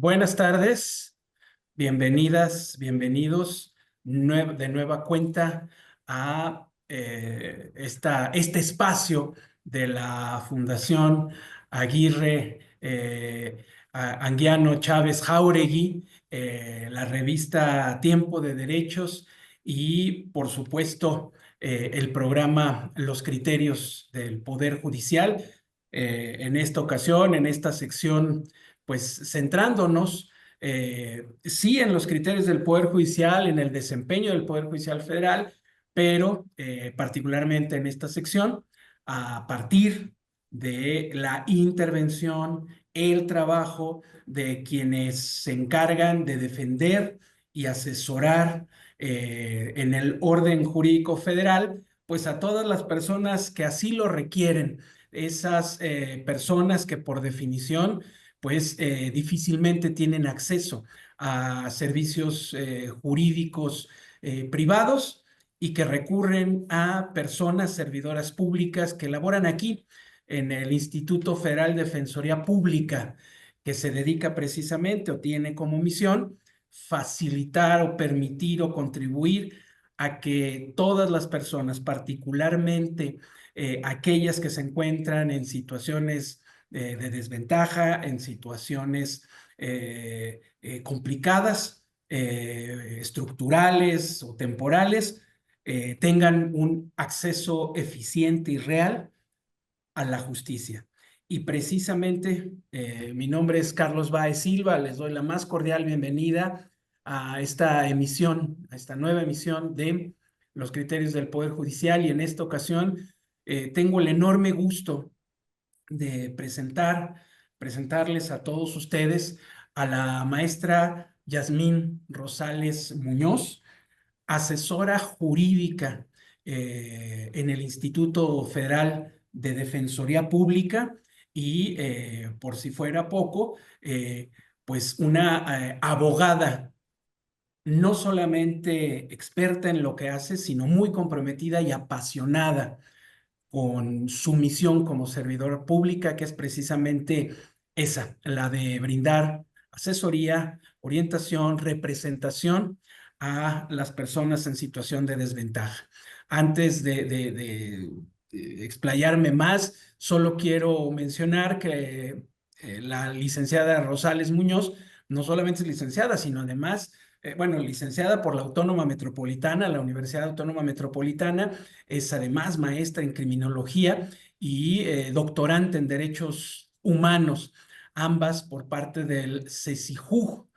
Buenas tardes, bienvenidas, bienvenidos de nueva cuenta a este espacio de la Fundación Aguirre Anguiano Chávez Jáuregui, la revista Tiempo de Derechos y, por supuesto, el programa Los Criterios del Poder Judicial. En esta ocasión, en esta sección, pues centrándonos sí en los criterios del Poder Judicial, en el desempeño del Poder Judicial Federal, pero particularmente en esta sección, a partir de la intervención, el trabajo de quienes se encargan de defender y asesorar en el orden jurídico federal, pues a todas las personas que así lo requieren, esas personas que por definición pues difícilmente tienen acceso a servicios jurídicos privados y que recurren a personas servidoras públicas que laboran aquí en el Instituto Federal de Defensoría Pública, que se dedica precisamente o tiene como misión facilitar o permitir o contribuir a que todas las personas, particularmente aquellas que se encuentran en situaciones de desventaja, en situaciones complicadas, estructurales o temporales, tengan un acceso eficiente y real a la justicia. Y precisamente mi nombre es Carlos Báez Silva, les doy la más cordial bienvenida a esta emisión, a esta nueva emisión de Los Criterios del Poder Judicial, y en esta ocasión tengo el enorme gusto de presentarles a todos ustedes a la maestra Yasmín Rosales Muñoz, asesora jurídica en el Instituto Federal de Defensoría Pública y, por si fuera poco, pues una abogada no solamente experta en lo que hace, sino muy comprometida y apasionada con su misión como servidora pública, que es precisamente esa, la de brindar asesoría, orientación, representación a las personas en situación de desventaja. Antes de explayarme más, solo quiero mencionar que la licenciada Rosales Muñoz no solamente es licenciada, sino además bueno, licenciada por la Autónoma Metropolitana, la Universidad Autónoma Metropolitana, es además maestra en criminología y doctorante en derechos humanos, ambas por parte del CECIJUG.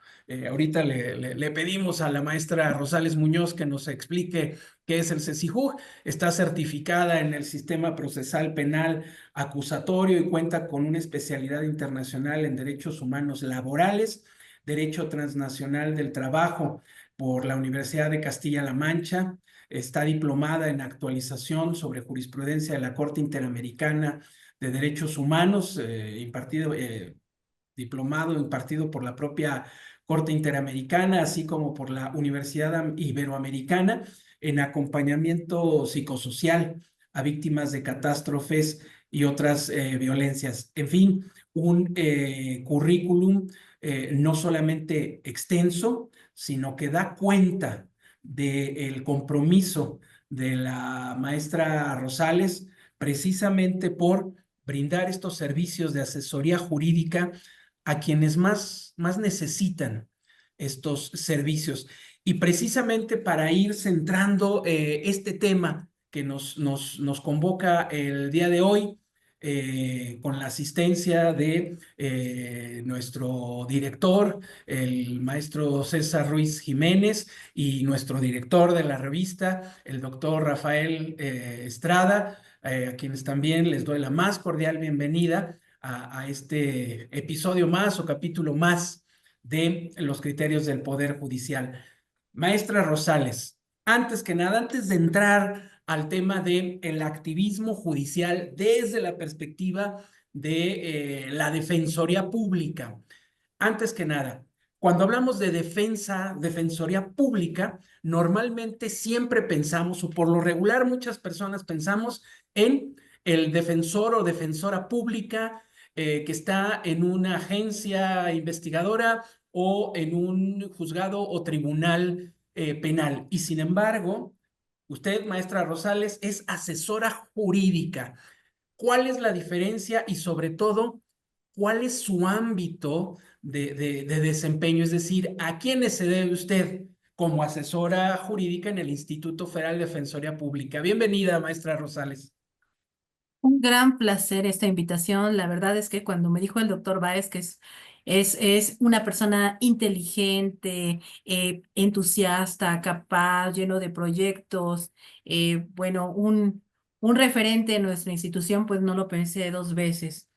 Ahorita le pedimos a la maestra Rosales Muñoz que nos explique qué es el CECIJUG. Está certificada en el sistema procesal penal acusatorio y cuenta con una especialidad internacional en derechos humanos laborales, Derecho Transnacional del Trabajo por la Universidad de Castilla-La Mancha. Está diplomada en actualización sobre jurisprudencia de la Corte Interamericana de Derechos Humanos, diplomado impartido por la propia Corte Interamericana, así como por la Universidad Iberoamericana, en acompañamiento psicosocial a víctimas de catástrofes y otras violencias. En fin, un currículum no solamente extenso, sino que da cuenta del compromiso de la maestra Rosales precisamente por brindar estos servicios de asesoría jurídica a quienes más necesitan estos servicios. Y precisamente para ir centrando este tema que nos convoca el día de hoy, con la asistencia de nuestro director, el maestro César Ruiz Jiménez, y nuestro director de la revista, el doctor Rafael Estrada, a quienes también les doy la más cordial bienvenida a este episodio más o capítulo más de los criterios del Poder Judicial. Maestra Rosales, antes que nada, antes de entrar al tema del activismo judicial desde la perspectiva de la Defensoría Pública, antes que nada, cuando hablamos de defensoría pública, normalmente siempre pensamos, o por lo regular muchas personas pensamos en el defensor o defensora pública que está en una agencia investigadora o en un juzgado o tribunal penal. Y sin embargo, usted, maestra Rosales, es asesora jurídica. ¿Cuál es la diferencia y sobre todo, cuál es su ámbito de desempeño? Es decir, ¿a quiénes se debe usted como asesora jurídica en el Instituto Federal de Defensoría Pública? Bienvenida, maestra Rosales. Un gran placer esta invitación. La verdad es que cuando me dijo el doctor Báez que es una persona inteligente, entusiasta, capaz, lleno de proyectos, bueno, un referente en nuestra institución, pues no lo pensé dos veces.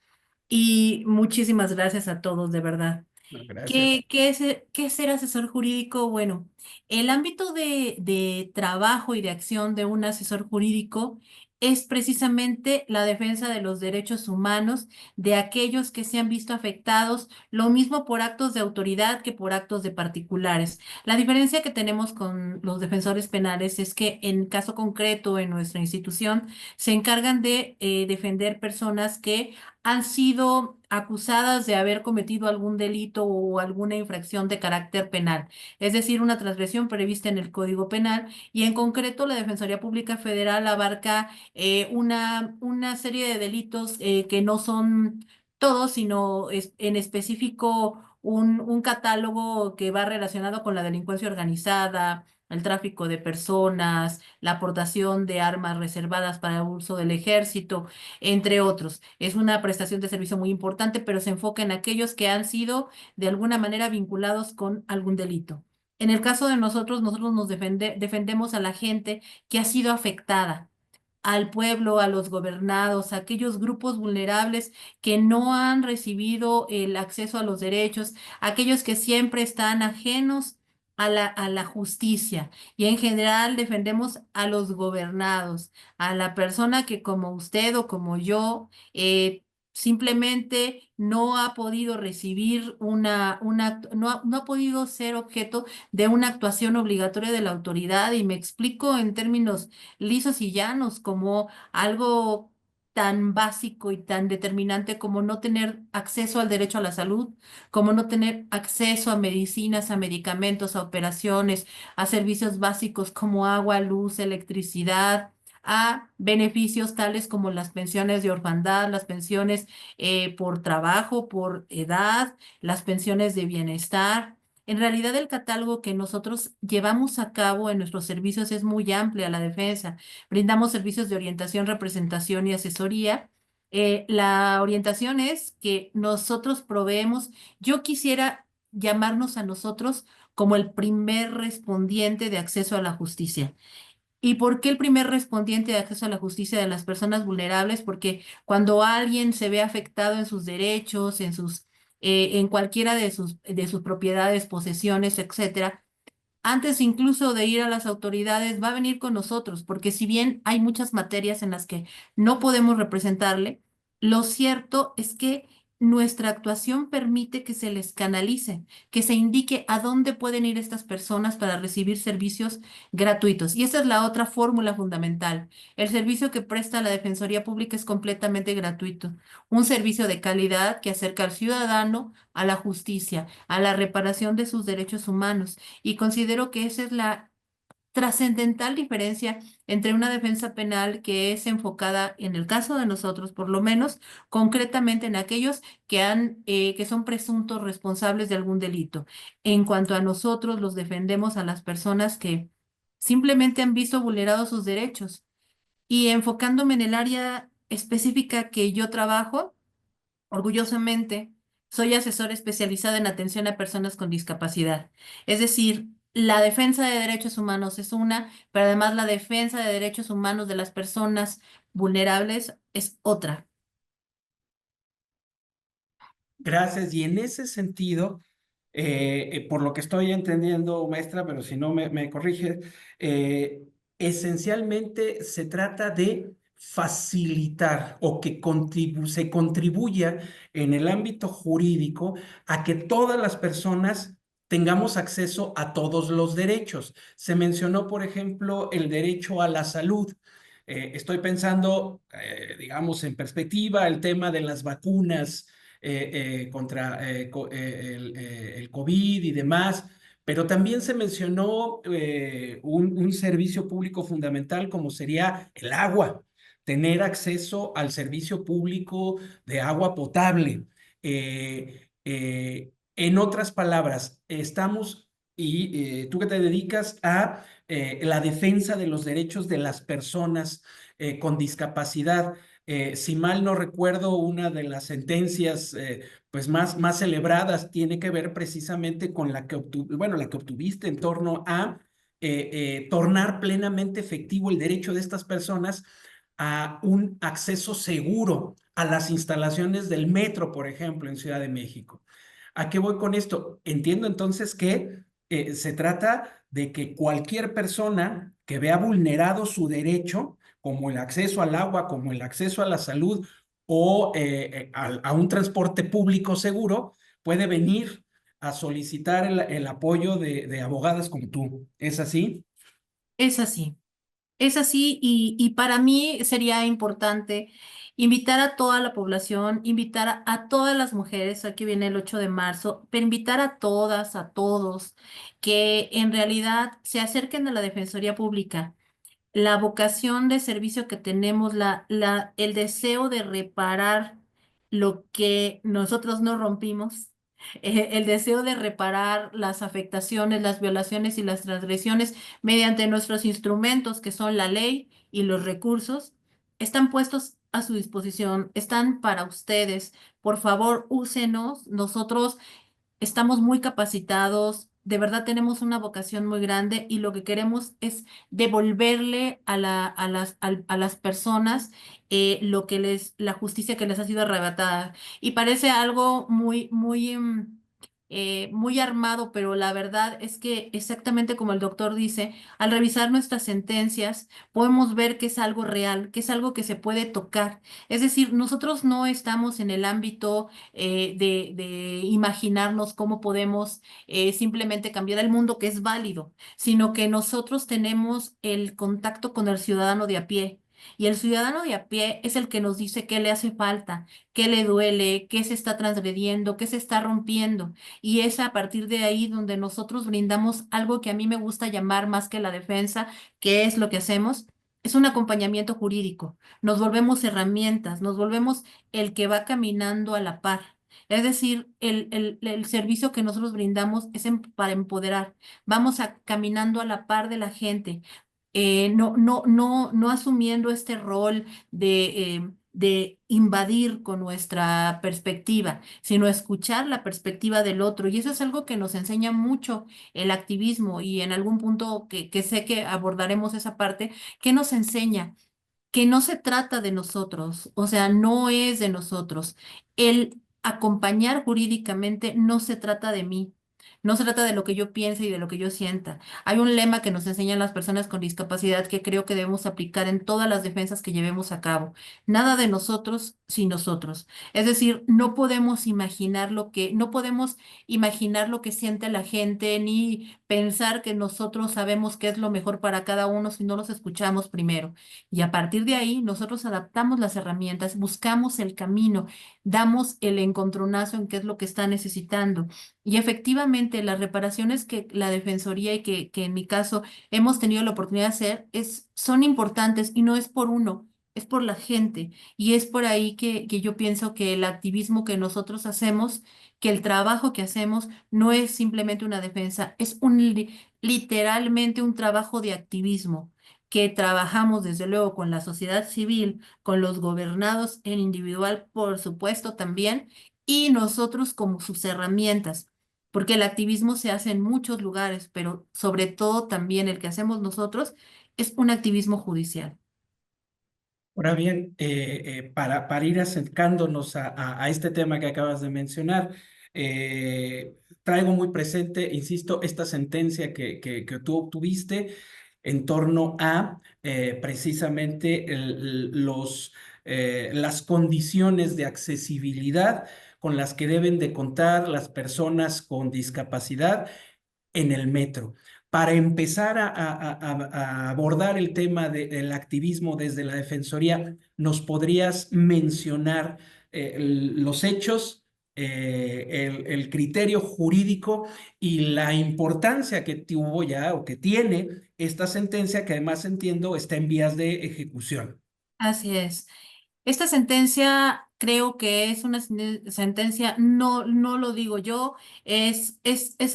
Y muchísimas gracias a todos, de verdad. No, gracias. ¿Qué es ser asesor jurídico? Bueno, el ámbito de trabajo y de acción de un asesor jurídico es precisamente la defensa de los derechos humanos de aquellos que se han visto afectados, lo mismo por actos de autoridad que por actos de particulares. La diferencia que tenemos con los defensores penales es que en caso concreto en nuestra institución se encargan de defender personas que han sido acusadas de haber cometido algún delito o alguna infracción de carácter penal, es decir, una transgresión prevista en el Código Penal, y en concreto la Defensoría Pública Federal abarca una serie de delitos que no son todos, sino en específico un catálogo que va relacionado con la delincuencia organizada, el tráfico de personas, la aportación de armas reservadas para el uso del ejército, entre otros. Es una prestación de servicio muy importante, pero se enfoca en aquellos que han sido de alguna manera vinculados con algún delito. En el caso de nosotros, defendemos a la gente que ha sido afectada, al pueblo, a los gobernados, a aquellos grupos vulnerables que no han recibido el acceso a los derechos, aquellos que siempre están ajenos a la justicia. Y en general defendemos a los gobernados, a la persona que como usted o como yo, simplemente no ha podido recibir no ha podido ser objeto de una actuación obligatoria de la autoridad. Y me explico en términos lisos y llanos, como algo tan básico y tan determinante como no tener acceso al derecho a la salud, como no tener acceso a medicinas, a medicamentos, a operaciones, a servicios básicos como agua, luz, electricidad, a beneficios tales como las pensiones de orfandad, las pensiones por trabajo, por edad, las pensiones de bienestar. En realidad, el catálogo que nosotros llevamos a cabo en nuestros servicios es muy amplio a la defensa. Brindamos servicios de orientación, representación y asesoría. La orientación es que nosotros proveemos, yo quisiera llamarnos a nosotros como el primer respondiente de acceso a la justicia. ¿Y por qué el primer respondiente de acceso a la justicia de las personas vulnerables? Porque cuando alguien se ve afectado en sus derechos, en cualquiera de sus propiedades, posesiones, etcétera, antes incluso de ir a las autoridades, va a venir con nosotros, porque si bien hay muchas materias en las que no podemos representarle, lo cierto es que nuestra actuación permite que se les canalice, que se indique a dónde pueden ir estas personas para recibir servicios gratuitos. Y esa es la otra fórmula fundamental. El servicio que presta la Defensoría Pública es completamente gratuito. Un servicio de calidad que acerca al ciudadano a la justicia, a la reparación de sus derechos humanos. Y considero que esa es la trascendental diferencia entre una defensa penal que es enfocada, en el caso de nosotros, por lo menos, concretamente en aquellos que son presuntos responsables de algún delito. En cuanto a nosotros, los defendemos a las personas que simplemente han visto vulnerados sus derechos. Y enfocándome en el área específica que yo trabajo, orgullosamente, soy asesora especializada en atención a personas con discapacidad. Es decir, la defensa de derechos humanos es una, pero además la defensa de derechos humanos de las personas vulnerables es otra. Gracias. Y en ese sentido, por lo que estoy entendiendo, maestra, pero si no me corrige, esencialmente se trata de facilitar o que se contribuya en el ámbito jurídico a que todas las personas tengamos acceso a todos los derechos. Se mencionó, por ejemplo, el derecho a la salud. Estoy pensando, digamos, en perspectiva el tema de las vacunas contra el COVID y demás, pero también se mencionó un servicio público fundamental como sería el agua, tener acceso al servicio público de agua potable. En otras palabras, estamos, y tú que te dedicas a la defensa de los derechos de las personas con discapacidad. Si mal no recuerdo, una de las sentencias pues más celebradas tiene que ver precisamente con bueno, la que obtuviste en torno a tornar plenamente efectivo el derecho de estas personas a un acceso seguro a las instalaciones del metro, por ejemplo, en Ciudad de México. ¿A qué voy con esto? Entiendo entonces que se trata de que cualquier persona que vea vulnerado su derecho, como el acceso al agua, como el acceso a la salud o a un transporte público seguro, puede venir a solicitar el apoyo de abogadas como tú. ¿Es así? Es así. Es así y para mí sería importante invitar a toda la población, invitar a todas las mujeres, aquí viene el 8 de marzo, pero invitar a todas, a todos, que en realidad se acerquen a la Defensoría Pública. La vocación de servicio que tenemos, el deseo de reparar lo que nosotros no rompimos, el deseo de reparar las afectaciones, las violaciones y las transgresiones mediante nuestros instrumentos, que son la ley y los recursos, están puestos a su disposición, están para ustedes. Por favor, úsenos. Nosotros estamos muy capacitados, de verdad tenemos una vocación muy grande y lo que queremos es devolverle a las personas lo que la justicia que les ha sido arrebatada. Y parece algo muy armado, pero la verdad es que exactamente como el doctor dice, al revisar nuestras sentencias, podemos ver que es algo real, que es algo que se puede tocar. Es decir, nosotros no estamos en el ámbito de imaginarnos cómo podemos simplemente cambiar el mundo, que es válido, sino que nosotros tenemos el contacto con el ciudadano de a pie. Y el ciudadano de a pie es el que nos dice qué le hace falta, qué le duele, qué se está transgrediendo, qué se está rompiendo. Y es a partir de ahí donde nosotros brindamos algo que a mí me gusta llamar más que la defensa, que es lo que hacemos, es un acompañamiento jurídico. Nos volvemos herramientas, nos volvemos el que va caminando a la par. Es decir, el servicio que nosotros brindamos es para empoderar. Vamos caminando a la par de la gente, no asumiendo este rol de invadir con nuestra perspectiva, sino escuchar la perspectiva del otro. Y eso es algo que nos enseña mucho el activismo y en algún punto que sé que abordaremos esa parte, que nos enseña que no se trata de nosotros, o sea, no es de nosotros. El acompañar jurídicamente no se trata de mí. No se trata de lo que yo piense y de lo que yo sienta. Hay un lema que nos enseñan las personas con discapacidad que creo que debemos aplicar en todas las defensas que llevemos a cabo. Nada de nosotros sin nosotros. Es decir, no podemos imaginar lo que siente la gente ni pensar que nosotros sabemos qué es lo mejor para cada uno si no los escuchamos primero. Y a partir de ahí, nosotros adaptamos las herramientas, buscamos el camino, damos el encontronazo en qué es lo que está necesitando. Y efectivamente, las reparaciones que la Defensoría y que en mi caso hemos tenido la oportunidad de hacer son importantes y no es por uno, es por la gente. Y es por ahí que yo pienso que el activismo que nosotros hacemos, que el trabajo que hacemos, no es simplemente una defensa, es literalmente un trabajo de activismo que trabajamos desde luego con la sociedad civil, con los gobernados en individual, por supuesto también, y nosotros como sus herramientas, porque el activismo se hace en muchos lugares, pero sobre todo también el que hacemos nosotros es un activismo judicial. Ahora bien, para ir acercándonos a este tema que acabas de mencionar, traigo muy presente, insisto, esta sentencia que tú obtuviste en torno a precisamente las condiciones de accesibilidad con las que deben de contar las personas con discapacidad en el metro. Para empezar a abordar el tema del activismo desde la Defensoría, ¿nos podrías mencionar los hechos, el criterio jurídico y la importancia que tuvo ya o que tiene esta sentencia, que además entiendo está en vías de ejecución? Así es. Esta sentencia creo que es una sentencia, no, no lo digo yo, es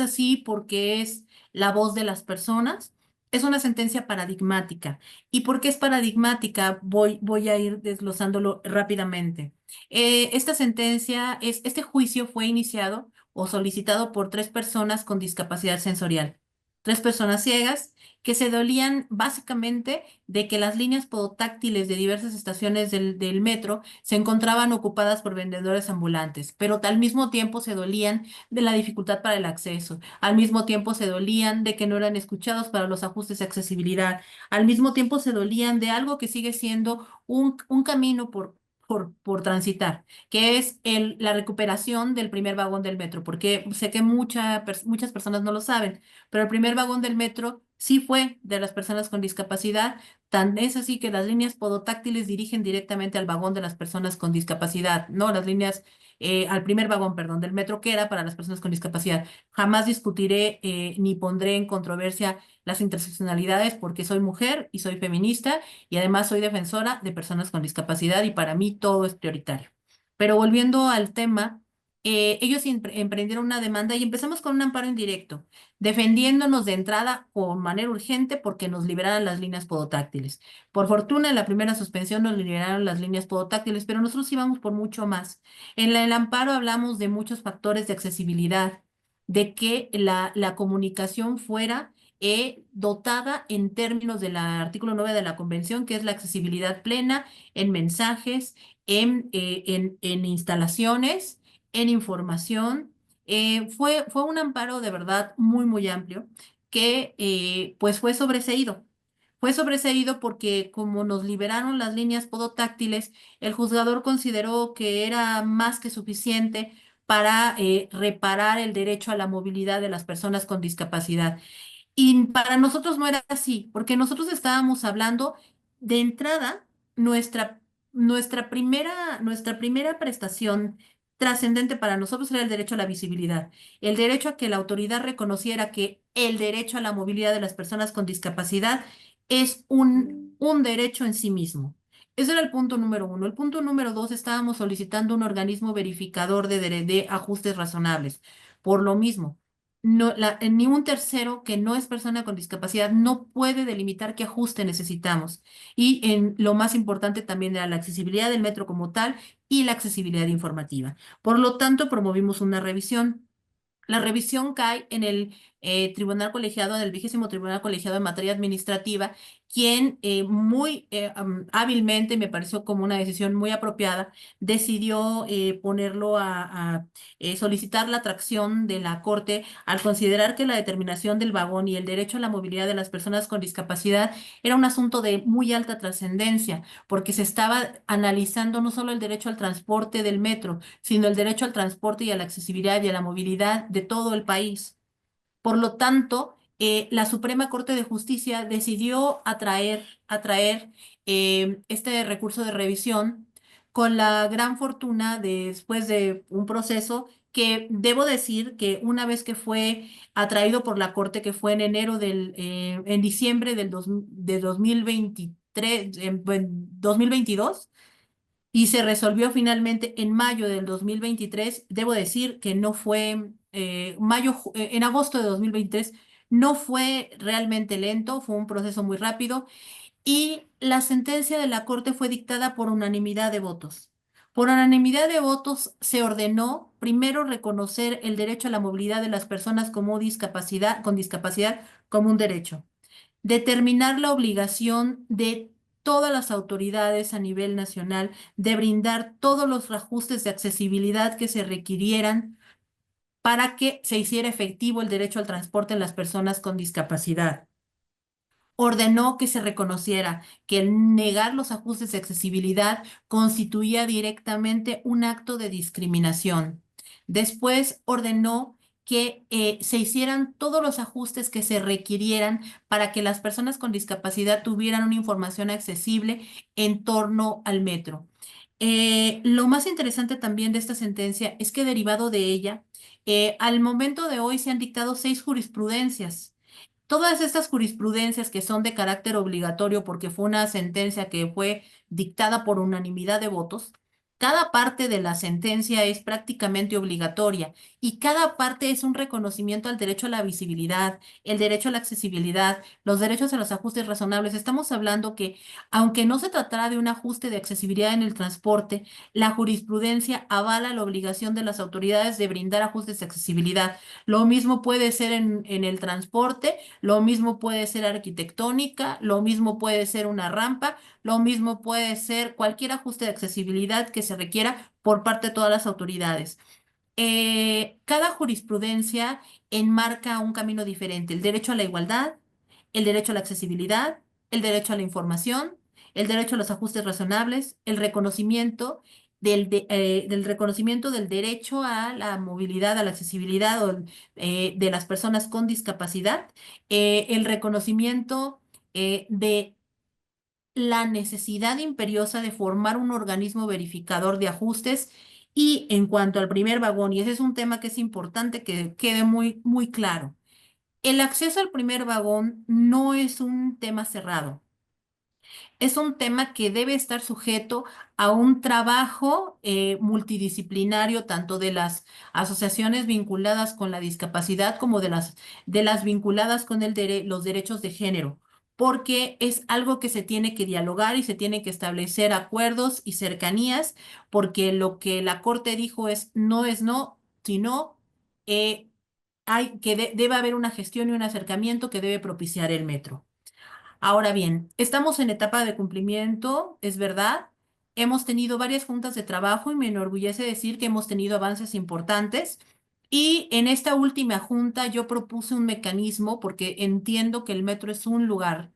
así porque es la voz de las personas. Es una sentencia paradigmática. ¿Y por qué es paradigmática? Voy a ir desglosándolo rápidamente. Esta sentencia, este juicio fue iniciado o solicitado por tres personas con discapacidad sensorial. Tres personas ciegas que se dolían básicamente de que las líneas podotáctiles de diversas estaciones del metro se encontraban ocupadas por vendedores ambulantes, pero al mismo tiempo se dolían de la dificultad para el acceso, al mismo tiempo se dolían de que no eran escuchados para los ajustes de accesibilidad, al mismo tiempo se dolían de algo que sigue siendo un camino por transitar, que es la recuperación del primer vagón del metro, porque sé que muchas personas no lo saben, pero el primer vagón del metro sí fue de las personas con discapacidad. Tan es así que las líneas podotáctiles dirigen directamente al vagón de las personas con discapacidad, no las líneas, al primer vagón, perdón, del metro que era para las personas con discapacidad. Jamás discutiré ni pondré en controversia las interseccionalidades porque soy mujer y soy feminista y además soy defensora de personas con discapacidad y para mí todo es prioritario. Pero volviendo al tema, ellos emprendieron una demanda y empezamos con un amparo indirecto defendiéndonos de entrada con manera urgente porque nos liberaran las líneas podotáctiles. Por fortuna, en la primera suspensión nos liberaron las líneas podotáctiles, pero nosotros íbamos por mucho más. En el amparo hablamos de muchos factores de accesibilidad, de que la comunicación fuera dotada en términos del artículo 9 de la Convención, que es la accesibilidad plena en mensajes, en instalaciones, en información. Fue un amparo de verdad muy, muy amplio que pues fue sobreseído. Fue sobreseído porque como nos liberaron las líneas podotáctiles, el juzgador consideró que era más que suficiente para reparar el derecho a la movilidad de las personas con discapacidad. Y para nosotros no era así, porque nosotros estábamos hablando de entrada, nuestra, nuestra primera prestación trascendente para nosotros era el derecho a la visibilidad, el derecho a que la autoridad reconociera que el derecho a la movilidad de las personas con discapacidad es un derecho en sí mismo. Ese era el punto número uno. El punto número dos, estábamos solicitando un organismo verificador de ajustes razonables. Por lo mismo no, ni un tercero que no es persona con discapacidad no puede delimitar qué ajuste necesitamos. Y en lo más importante también era la accesibilidad del metro como tal y la accesibilidad informativa. Por lo tanto, promovimos una revisión. La revisión cae en el tribunal colegiado, en el 20º tribunal colegiado en materia administrativa, quien muy hábilmente, me pareció como una decisión muy apropiada, decidió ponerlo solicitar la atracción de la Corte al considerar que la determinación del vagón y el derecho a la movilidad de las personas con discapacidad era un asunto de muy alta trascendencia, porque se estaba analizando no solo el derecho al transporte del metro, sino el derecho al transporte y a la accesibilidad y a la movilidad de todo el país. Por lo tanto, la Suprema Corte de Justicia decidió atraer este recurso de revisión con la gran fortuna después de un proceso que debo decir que una vez que fue atraído por la Corte, que fue en en diciembre de 2023, en 2022, y se resolvió finalmente en mayo del 2023. Debo decir que no fue, en agosto de 2023, no fue realmente lento, fue un proceso muy rápido y la sentencia de la Corte fue dictada por unanimidad de votos. Por unanimidad de votos se ordenó primero reconocer el derecho a la movilidad de las personas con discapacidad como un derecho, determinar la obligación de todas las autoridades a nivel nacional de brindar todos los ajustes de accesibilidad que se requirieran para que se hiciera efectivo el derecho al transporte en las personas con discapacidad. Ordenó que se reconociera que el negar los ajustes de accesibilidad constituía directamente un acto de discriminación. Después ordenó que se hicieran todos los ajustes que se requirieran para que las personas con discapacidad tuvieran una información accesible en torno al metro. Lo más interesante también de esta sentencia es que derivado de ella, al momento de hoy se han dictado 6 jurisprudencias. Todas estas jurisprudencias que son de carácter obligatorio porque fue una sentencia que fue dictada por unanimidad de votos, cada parte de la sentencia es prácticamente obligatoria y cada parte es un reconocimiento al derecho a la visibilidad, el derecho a la accesibilidad, los derechos a los ajustes razonables. Estamos hablando que, aunque no se tratara de un ajuste de accesibilidad en el transporte, la jurisprudencia avala la obligación de las autoridades de brindar ajustes de accesibilidad. Lo mismo puede ser en el transporte, lo mismo puede ser arquitectónica, lo mismo puede ser una rampa, lo mismo puede ser cualquier ajuste de accesibilidad que se requiera por parte de todas las autoridades. Cada jurisprudencia enmarca un camino diferente: el derecho a la igualdad, el derecho a la accesibilidad, el derecho a la información, el derecho a los ajustes razonables, el reconocimiento del reconocimiento del derecho a la movilidad, a la accesibilidad de las personas con discapacidad, el reconocimiento de la necesidad imperiosa de formar un organismo verificador de ajustes. Y en cuanto al primer vagón, y ese es un tema que es importante que quede muy, muy claro, el acceso al primer vagón no es un tema cerrado. Es un tema que debe estar sujeto a un trabajo multidisciplinario, tanto de las asociaciones vinculadas con la discapacidad como de las vinculadas con los derechos de género, porque es algo que se tiene que dialogar y se tiene que establecer acuerdos y cercanías, porque lo que la Corte dijo es no, sino eh, debe haber una gestión y un acercamiento que debe propiciar el metro. Ahora bien, estamos en etapa de cumplimiento, es verdad. Hemos tenido varias juntas de trabajo y me enorgullece decir que hemos tenido avances importantes. Y en esta última junta yo propuse un mecanismo porque entiendo que el metro es un lugar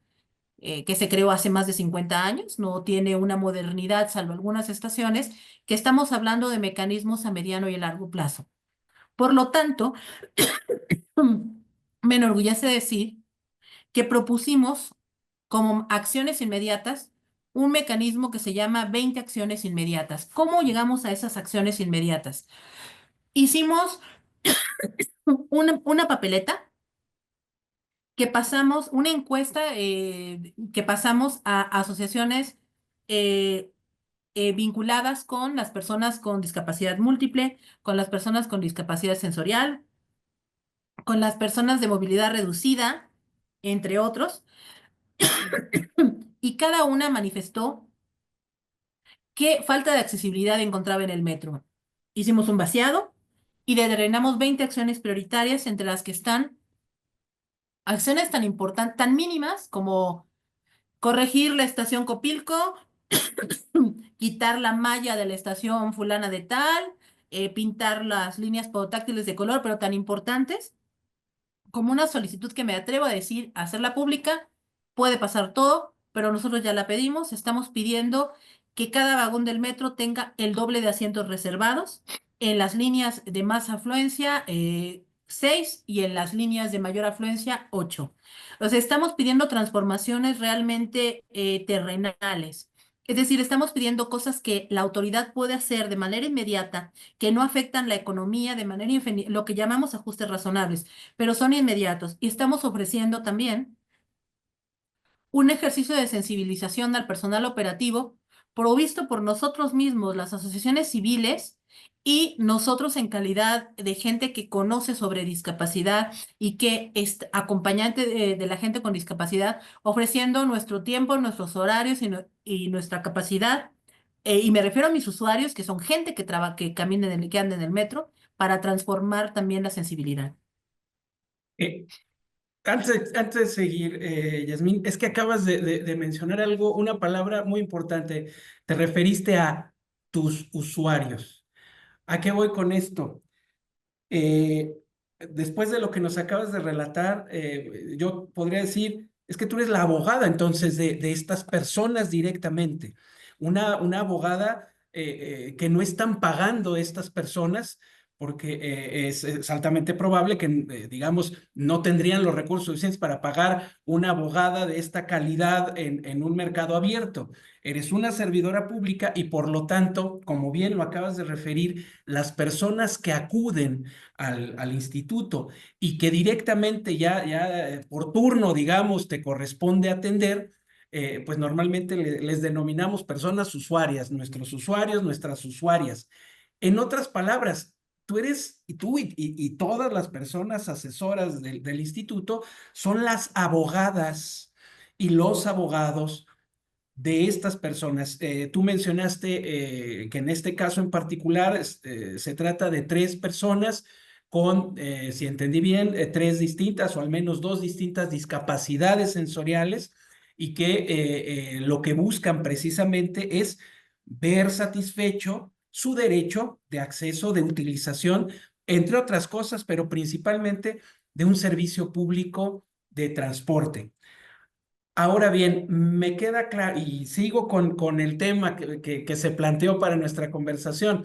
que se creó hace más de 50 años, no tiene una modernidad salvo algunas estaciones, que estamos hablando de mecanismos a mediano y a largo plazo. Por lo tanto, me enorgullece decir que propusimos como acciones inmediatas un mecanismo que se llama 20 acciones inmediatas. ¿Cómo llegamos a esas acciones inmediatas? Hicimos una papeleta que pasamos, una encuesta que pasamos a asociaciones eh, vinculadas con las personas con discapacidad múltiple, con las personas con discapacidad sensorial, con las personas de movilidad reducida, entre otros, y cada una manifestó qué falta de accesibilidad encontraba en el metro. Hicimos un vaciado y determinamos 20 acciones prioritarias, entre las que están acciones tan importantes, tan mínimas como corregir la estación Copilco, quitar la malla de la estación fulana de tal, pintar las líneas podotáctiles de color, pero tan importantes como una solicitud que me atrevo a decir, a hacerla pública. Puede pasar todo, pero nosotros ya la pedimos. Estamos pidiendo que cada vagón del metro tenga el doble de asientos reservados en las líneas de más afluencia, 6, y en las líneas de mayor afluencia, 8. O sea, estamos pidiendo transformaciones realmente terrenales. Es decir, estamos pidiendo cosas que la autoridad puede hacer de manera inmediata, que no afectan la economía de manera lo que llamamos ajustes razonables, pero son inmediatos. Y estamos ofreciendo también un ejercicio de sensibilización al personal operativo provisto por nosotros mismos, las asociaciones civiles, y nosotros en calidad de gente que conoce sobre discapacidad y que es acompañante de la gente con discapacidad, ofreciendo nuestro tiempo, nuestros horarios y nuestra capacidad. Y me refiero a mis usuarios, que son gente que camina que anda en el metro, para transformar también la sensibilidad. Eh, antes de seguir, Yasmín, es que acabas de mencionar algo, una palabra muy importante. Te referiste a tus usuarios. ¿A qué voy con esto? Eh, Después de lo que nos acabas de relatar, yo podría decir, es que tú eres la abogada entonces de estas personas directamente. Una abogada que no están pagando estas personas porque es altamente probable que, digamos, no tendrían los recursos suficientes para pagar una abogada de esta calidad en un mercado abierto. Eres una servidora pública y por lo tanto, como bien lo acabas de referir, las personas que acuden al instituto y que directamente ya por turno, digamos, te corresponde atender, pues normalmente les denominamos personas usuarias, nuestros usuarios, nuestras usuarias. En otras palabras, tú eres, y tú y todas las personas asesoras del instituto son las abogadas y los abogados de estas personas. Tú mencionaste que en este caso en particular se trata de tres personas con, si entendí bien, tres distintas o al menos dos distintas discapacidades sensoriales y que lo que buscan precisamente es ver satisfecho su derecho de acceso, de utilización, entre otras cosas, pero principalmente de un servicio público de transporte. Ahora bien, me queda claro, y sigo con el tema que se planteó para nuestra conversación,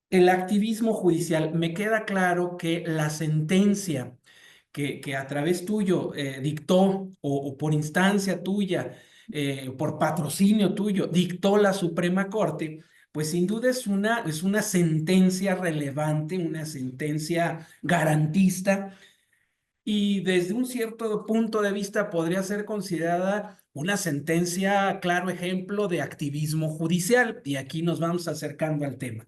el activismo judicial. Me queda claro que la sentencia que a través tuyo dictó o por instancia tuya, por patrocinio tuyo, dictó la Suprema Corte, pues sin duda es una sentencia relevante, una sentencia garantista y desde un cierto punto de vista podría ser considerada una sentencia, claro ejemplo de activismo judicial. Y aquí nos vamos acercando al tema.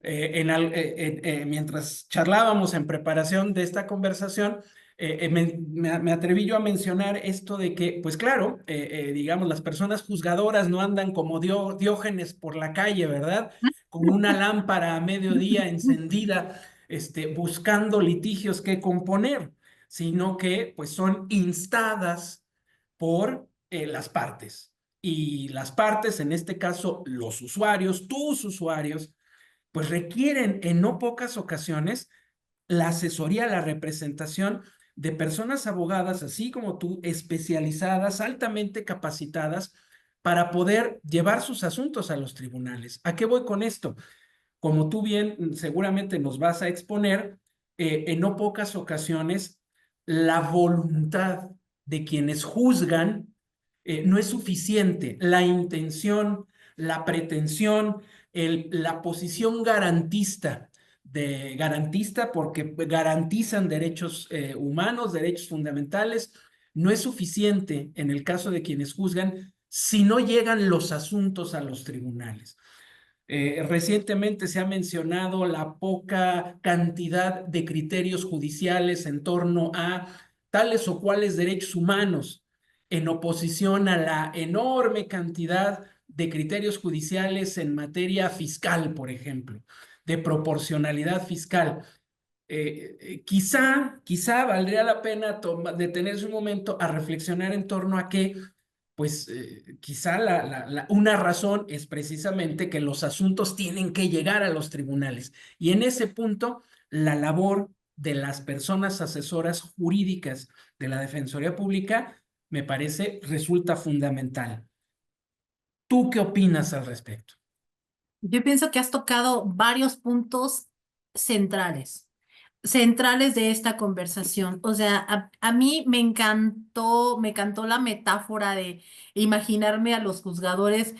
Mientras charlábamos en preparación de esta conversación, me atreví yo a mencionar esto de que, pues claro, digamos, las personas juzgadoras no andan como Diógenes por la calle, ¿verdad? Con una lámpara a mediodía encendida, buscando litigios que componer, sino que pues son instadas por las partes. Y las partes, en este caso, los usuarios, tus usuarios, pues requieren en no pocas ocasiones la asesoría, la representación de personas abogadas, así como tú, especializadas, altamente capacitadas para poder llevar sus asuntos a los tribunales. ¿A qué voy con esto? Como tú bien seguramente nos vas a exponer, en no pocas ocasiones la voluntad de quienes juzgan no es suficiente. La intención, la pretensión, la posición garantista, garantista porque garantizan derechos humanos, derechos fundamentales, no es suficiente en el caso de quienes juzgan si no llegan los asuntos a los tribunales. Recientemente se ha mencionado la poca cantidad de criterios judiciales en torno a tales o cuales derechos humanos, en oposición a la enorme cantidad de criterios judiciales en materia fiscal, por ejemplo, de proporcionalidad fiscal. Quizá valdría la pena detenerse un momento a reflexionar en torno a que pues quizá una razón es precisamente que los asuntos tienen que llegar a los tribunales. Y en ese punto, la labor de las personas asesoras jurídicas de la Defensoría Pública me parece resulta fundamental. ¿Tú qué opinas al respecto? Yo pienso que has tocado varios puntos centrales. Centrales de esta conversación. O sea, a mí me encantó la metáfora de imaginarme a los juzgadores,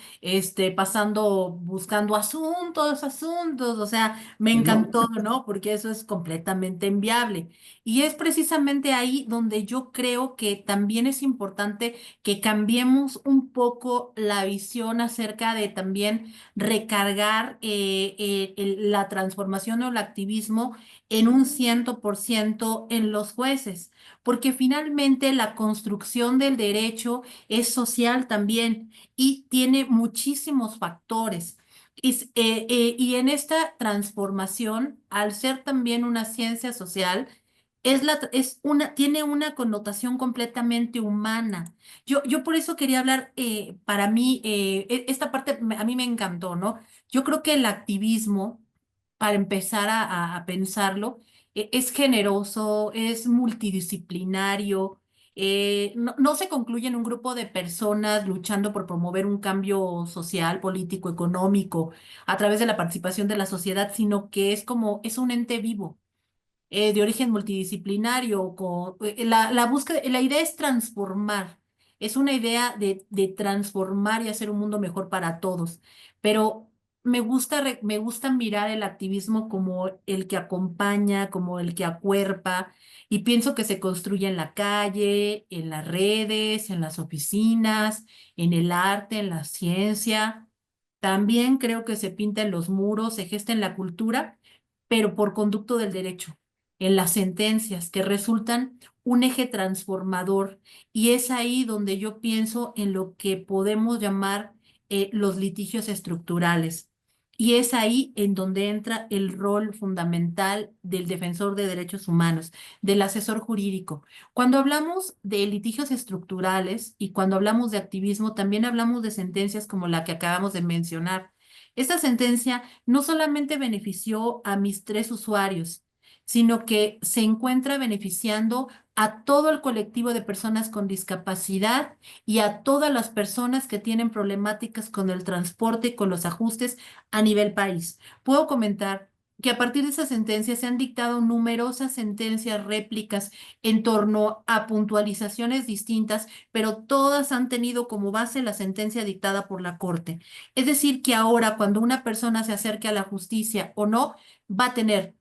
pasando, buscando asuntos, o sea, me ¿No? encantó, ¿no? Porque eso es completamente inviable. Y es precisamente ahí donde yo creo que también es importante que cambiemos un poco la visión acerca de también recargar la transformación o el activismo en un 100% en los jueces, porque finalmente la construcción del derecho es social también y tiene muchísimos factores. Y en esta transformación, al ser también una ciencia social, tiene una connotación completamente humana. Yo por eso quería hablar, para mí, esta parte a mí me encantó, ¿no? Yo creo que el activismo, para empezar a pensarlo, es generoso, es multidisciplinario, no se concluye en un grupo de personas luchando por promover un cambio social, político, económico a través de la participación de la sociedad, sino que es como, es un ente vivo de origen multidisciplinario. La búsqueda, la idea es transformar, es una idea de transformar y hacer un mundo mejor para todos, pero me gusta mirar el activismo como el que acompaña, como el que acuerpa, y pienso que se construye en la calle, en las redes, en las oficinas, en el arte, en la ciencia. También creo que se pinta en los muros, se gesta en la cultura, pero por conducto del derecho, en las sentencias que resultan un eje transformador. Y es ahí donde yo pienso en lo que podemos llamar los litigios estructurales. Y es ahí en donde entra el rol fundamental del defensor de derechos humanos, del asesor jurídico. Cuando hablamos de litigios estructurales y cuando hablamos de activismo, también hablamos de sentencias como la que acabamos de mencionar. Esta sentencia no solamente benefició a mis tres usuarios, sino que se encuentra beneficiando a todo el colectivo de personas con discapacidad y a todas las personas que tienen problemáticas con el transporte y con los ajustes a nivel país. Puedo comentar que a partir de esa sentencia se han dictado numerosas sentencias réplicas en torno a puntualizaciones distintas, pero todas han tenido como base la sentencia dictada por la Corte. Es decir, que ahora cuando una persona se acerque a la justicia o no, va a tener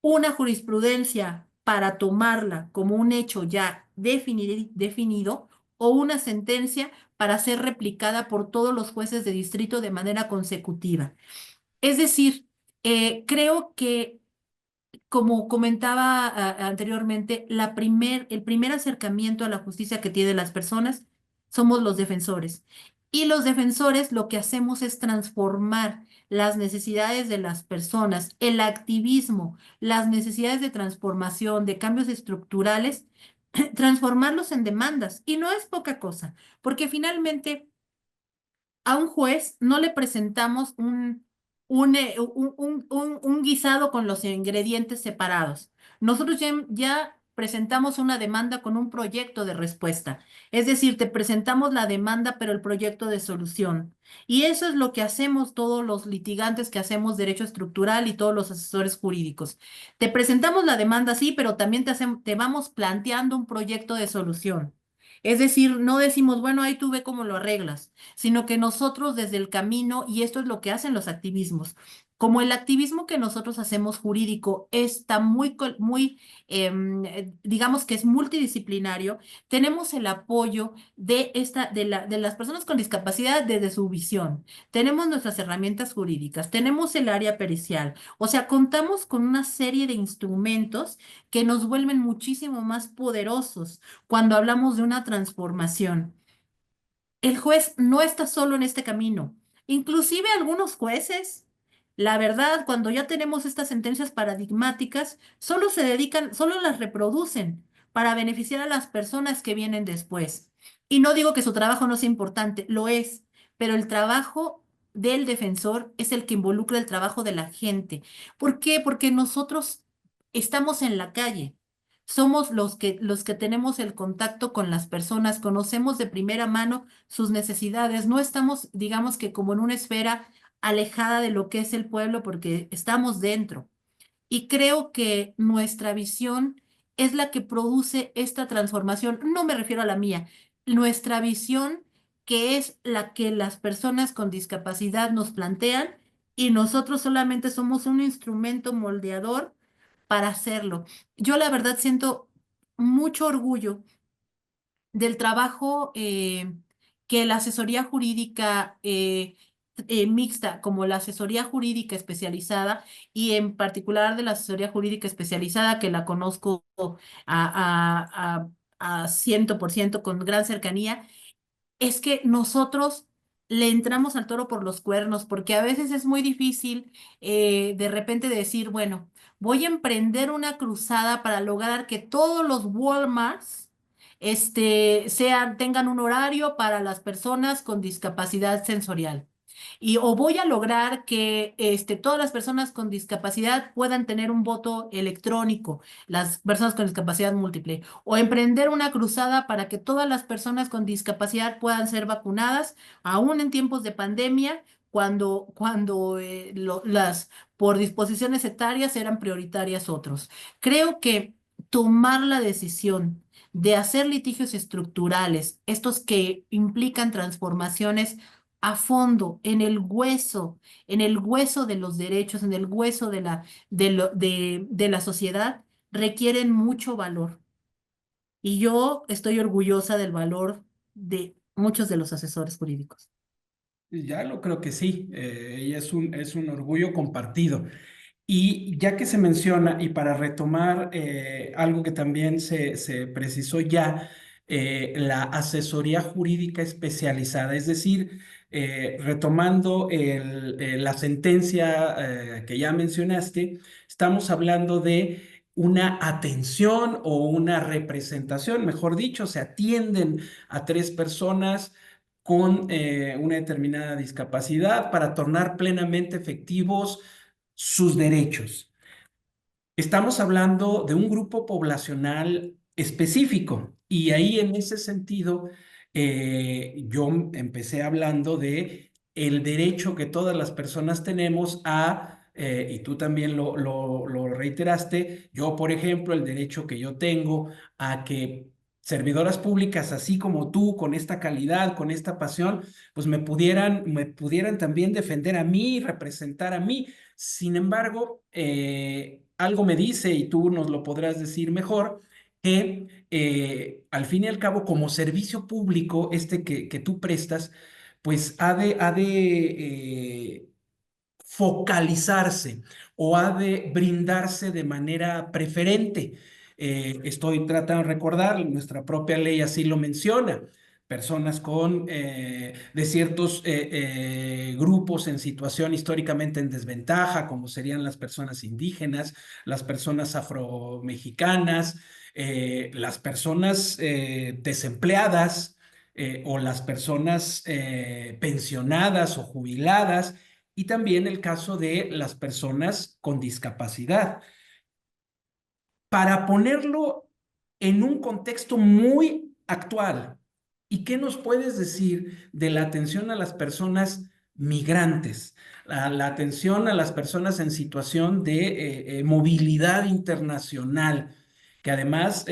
una jurisprudencia para tomarla como un hecho ya definido o una sentencia para ser replicada por todos los jueces de distrito de manera consecutiva. Es decir, creo que como comentaba anteriormente, el primer acercamiento a la justicia que tienen las personas somos los defensores. Y los defensores lo que hacemos es transformar las necesidades de las personas, el activismo, las necesidades de transformación, de cambios estructurales, transformarlos en demandas. Y no es poca cosa, porque finalmente a un juez no le presentamos un guisado con los ingredientes separados. Nosotros ya presentamos una demanda con un proyecto de respuesta. Es decir, te presentamos la demanda, pero el proyecto de solución. Y eso es lo que hacemos todos los litigantes que hacemos derecho estructural y todos los asesores jurídicos. Te presentamos la demanda, sí, pero también te vamos planteando un proyecto de solución. Es decir, no decimos, bueno, ahí tú ve cómo lo arreglas, sino que nosotros desde el camino, y esto es lo que hacen los activismos, como el activismo que nosotros hacemos jurídico está digamos que es multidisciplinario, tenemos el apoyo de las personas con discapacidad desde su visión, tenemos nuestras herramientas jurídicas, tenemos el área pericial, o sea, contamos con una serie de instrumentos que nos vuelven muchísimo más poderosos cuando hablamos de una transformación. El juez no está solo en este camino. Inclusive algunos jueces, la verdad, cuando ya tenemos estas sentencias paradigmáticas, solo se dedican, solo las reproducen para beneficiar a las personas que vienen después. Y no digo que su trabajo no sea importante, lo es, pero el trabajo del defensor es el que involucra el trabajo de la gente. ¿Por qué? Porque nosotros estamos en la calle. Somos los que tenemos el contacto con las personas, conocemos de primera mano sus necesidades. No estamos, digamos que como en una esfera alejada de lo que es el pueblo porque estamos dentro. Y creo que nuestra visión es la que produce esta transformación. No me refiero a la mía, nuestra visión que es la que las personas con discapacidad nos plantean y nosotros solamente somos un instrumento moldeador para hacerlo. Yo la verdad siento mucho orgullo del trabajo que la asesoría jurídica mixta, como la asesoría jurídica especializada, y en particular de la asesoría jurídica especializada, que la conozco a 100% con gran cercanía, es que nosotros le entramos al toro por los cuernos, porque a veces es muy difícil de repente decir, bueno, voy a emprender una cruzada para lograr que todos los Walmarts tengan un horario para las personas con discapacidad sensorial. o voy a lograr que todas las personas con discapacidad puedan tener un voto electrónico, las personas con discapacidad múltiple, o emprender una cruzada para que todas las personas con discapacidad puedan ser vacunadas, aún en tiempos de pandemia, cuando por disposiciones etarias eran prioritarias otros. Creo que tomar la decisión de hacer litigios estructurales, estos que implican transformaciones a fondo, en el hueso de los derechos, en el hueso de la sociedad, requieren mucho valor. Y yo estoy orgullosa del valor de muchos de los asesores jurídicos. Ya lo creo que sí, y es un orgullo compartido. Y ya que se menciona, y para retomar algo que también se precisó ya, la asesoría jurídica especializada, es decir, retomando la sentencia que ya mencionaste, estamos hablando de una atención o una representación, mejor dicho, se atienden a tres personas con una determinada discapacidad para tornar plenamente efectivos sus derechos. Estamos hablando de un grupo poblacional específico y ahí en ese sentido yo empecé hablando de el derecho que todas las personas tenemos y tú también lo reiteraste, yo por ejemplo, el derecho que yo tengo a que servidoras públicas, así como tú, con esta calidad, con esta pasión, pues me pudieran también defender a mí, representar a mí. Sin embargo, algo me dice, y tú nos lo podrás decir mejor, que al fin y al cabo, como servicio público, que tú prestas, pues ha de focalizarse o ha de brindarse de manera preferente. Estoy tratando de recordar, nuestra propia ley así lo menciona. Personas de ciertos grupos en situación históricamente en desventaja, como serían las personas indígenas, las personas afromexicanas, las personas desempleadas o las personas pensionadas o jubiladas, y también el caso de las personas con discapacidad. Para ponerlo en un contexto muy actual, ¿y qué nos puedes decir de la atención a las personas migrantes, la atención a las personas en situación de movilidad internacional? Que además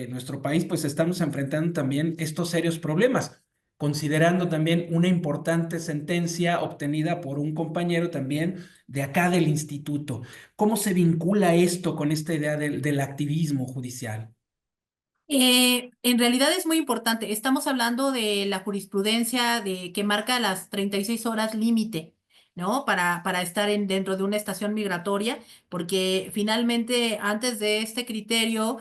nuestro país pues estamos enfrentando también estos serios problemas, considerando también una importante sentencia obtenida por un compañero también de acá del instituto. ¿Cómo se vincula esto con esta idea del activismo judicial? En realidad es muy importante. Estamos hablando de la jurisprudencia que marca las 36 horas límite, ¿no? Para estar dentro de una estación migratoria, porque finalmente antes de este criterio,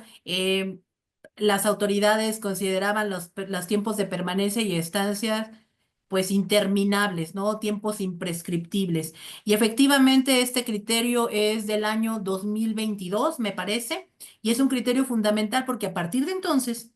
las autoridades consideraban los tiempos de permanencia y estancias pues interminables, ¿no? Tiempos imprescriptibles. Y efectivamente este criterio es del año 2022, me parece, y es un criterio fundamental porque a partir de entonces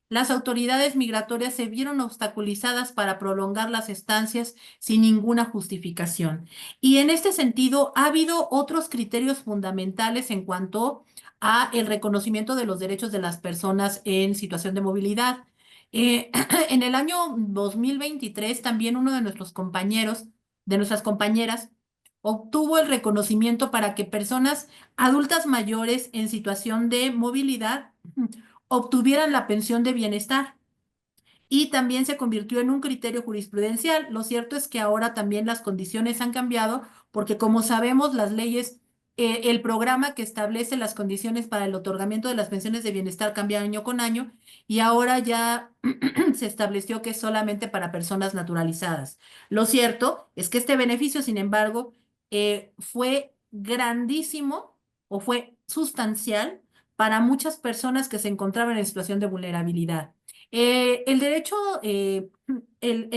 las autoridades migratorias se vieron obstaculizadas para prolongar las estancias sin ninguna justificación. Y en este sentido, ha habido otros criterios fundamentales en cuanto a el reconocimiento de los derechos de las personas en situación de movilidad. En el año 2023, también uno de nuestros compañeros, de nuestras compañeras, obtuvo el reconocimiento para que personas adultas mayores en situación de movilidad obtuvieran la pensión de bienestar y también se convirtió en un criterio jurisprudencial. Lo cierto es que ahora también las condiciones han cambiado porque como sabemos las leyes, el programa que establece las condiciones para el otorgamiento de las pensiones de bienestar cambia año con año y ahora ya se estableció que es solamente para personas naturalizadas. Lo cierto es que este beneficio, sin embargo, fue grandísimo o fue sustancial para muchas personas que se encontraban en situación de vulnerabilidad. El derecho, el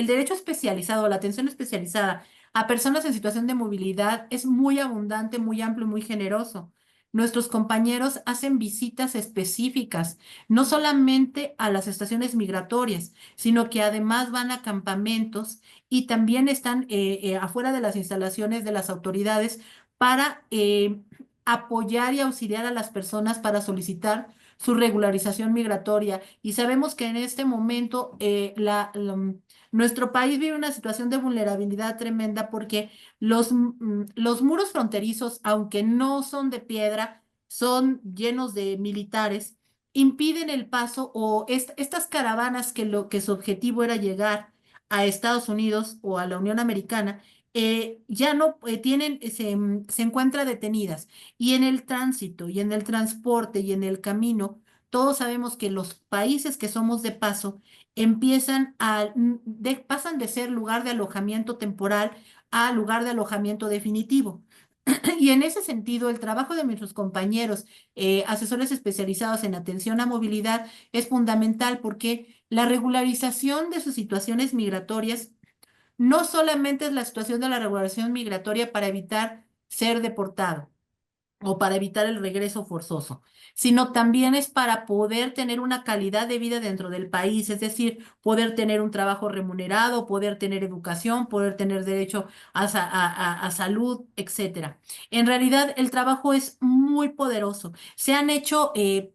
derecho especializado, la atención especializada a personas en situación de movilidad es muy abundante, muy amplio y muy generoso. nuestros compañeros hacen visitas específicas, no solamente a las estaciones migratorias, sino que además van a campamentos y también están afuera de las instalaciones de las autoridades para apoyar y auxiliar a las personas para solicitar su regularización migratoria. Y sabemos que en este momento nuestro país vive una situación de vulnerabilidad tremenda porque los muros fronterizos, aunque no son de piedra, son llenos de militares, impiden el paso o estas caravanas que su objetivo era llegar a Estados Unidos o a la Unión Americana, ya no tienen, se encuentran detenidas. Y en el tránsito, y en el transporte, y en el camino, todos sabemos que los países que somos de paso pasan de ser lugar de alojamiento temporal a lugar de alojamiento definitivo. Y en ese sentido, el trabajo de nuestros compañeros, asesores especializados en atención a movilidad, es fundamental porque la regularización de sus situaciones migratorias no solamente es la situación de la regulación migratoria para evitar ser deportado o para evitar el regreso forzoso, sino también es para poder tener una calidad de vida dentro del país, es decir, poder tener un trabajo remunerado, poder tener educación, poder tener derecho a salud, etcétera. En realidad, el trabajo es muy poderoso. Se han hecho eh,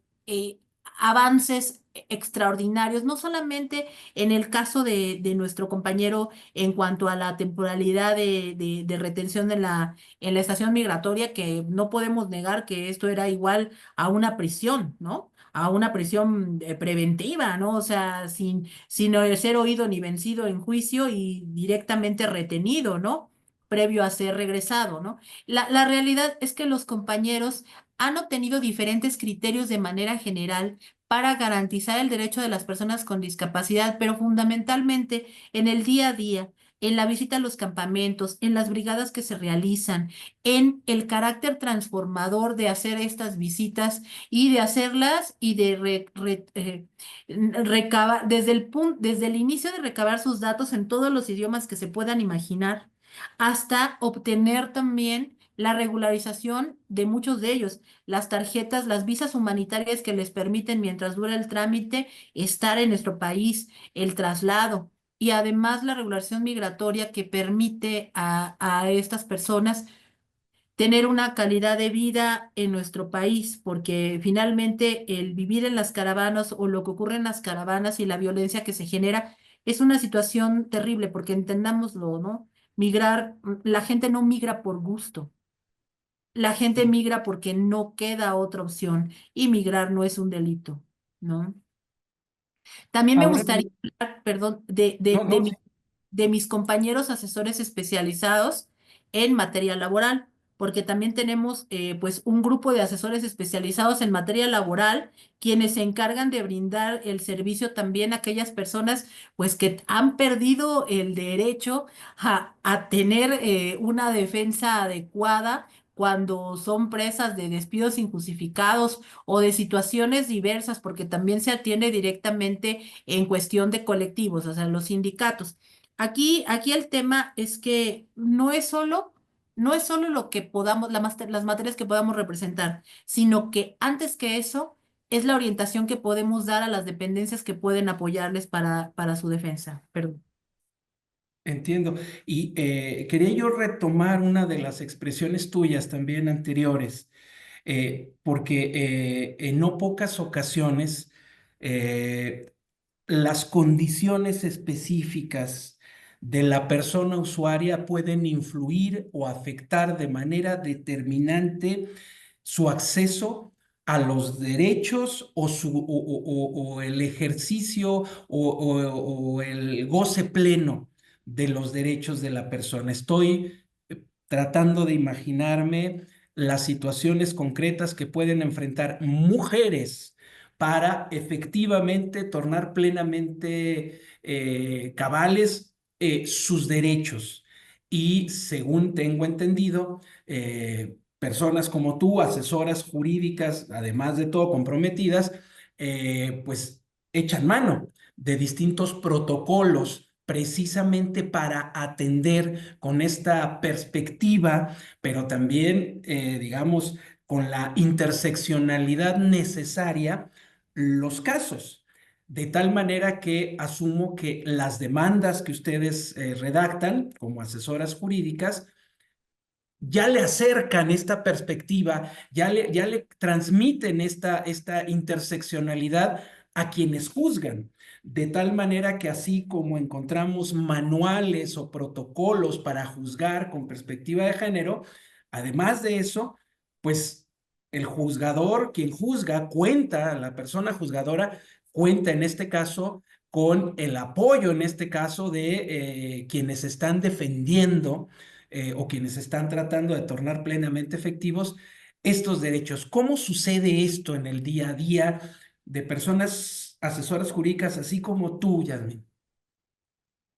avances extraordinarios, no solamente en el caso de nuestro compañero en cuanto a la temporalidad de retención en la estación migratoria, que no podemos negar que esto era igual a una prisión, ¿no? A una prisión preventiva, ¿no? O sea, sin ser oído ni vencido en juicio y directamente retenido, ¿no? Previo a ser regresado, ¿no? La realidad es que los compañeros han obtenido diferentes criterios de manera general para garantizar el derecho de las personas con discapacidad, pero fundamentalmente en el día a día, en la visita a los campamentos, en las brigadas que se realizan, en el carácter transformador de hacer estas visitas y de hacerlas y de recabar, desde el inicio de recabar sus datos en todos los idiomas que se puedan imaginar, hasta obtener también la regularización de muchos de ellos, las tarjetas, las visas humanitarias que les permiten, mientras dura el trámite, estar en nuestro país, el traslado y además la regulación migratoria que permite a estas personas tener una calidad de vida en nuestro país, porque finalmente el vivir en las caravanas o lo que ocurre en las caravanas y la violencia que se genera es una situación terrible, porque entendámoslo, ¿no? Migrar, la gente no migra por gusto. La gente migra porque no queda otra opción y migrar no es un delito, ¿no? También me Ahora gustaría bien, hablar, perdón, no, no, sí. de mis compañeros asesores especializados en materia laboral, porque también tenemos pues un grupo de asesores especializados en materia laboral, quienes se encargan de brindar el servicio también a aquellas personas pues que han perdido el derecho a tener una defensa adecuada cuando son presas de despidos injustificados o de situaciones diversas, porque también se atiende directamente en cuestión de colectivos, o sea, los sindicatos. Aquí el tema es que no es solo lo que podamos, las materias que podamos representar, sino que antes que eso es la orientación que podemos dar a las dependencias que pueden apoyarles para su defensa. Perdón. Entiendo. Y quería yo retomar una de las expresiones tuyas también anteriores, porque en no pocas ocasiones eh, las condiciones específicas de la persona usuaria pueden influir o afectar de manera determinante su acceso a los derechos o el ejercicio o el goce pleno de los derechos de la persona. Estoy tratando de imaginarme las situaciones concretas que pueden enfrentar mujeres para efectivamente tornar plenamente cabales sus derechos. Y según tengo entendido, personas como tú, asesoras jurídicas, además de todo comprometidas, pues echan mano de distintos protocolos precisamente para atender con esta perspectiva, pero también, digamos, con la interseccionalidad necesaria los casos. De tal manera que asumo que las demandas que ustedes redactan como asesoras jurídicas ya le acercan esta perspectiva, ya le transmiten esta interseccionalidad a quienes juzgan, de tal manera que así como encontramos manuales o protocolos para juzgar con perspectiva de género, además de eso, pues el juzgador, quien juzga, cuenta, la persona juzgadora cuenta en este caso con el apoyo, en este caso, de quienes están defendiendo o quienes están tratando de tornar plenamente efectivos estos derechos. ¿Cómo sucede esto en el día a día de personas asesoras jurídicas así como tú, Yasmin?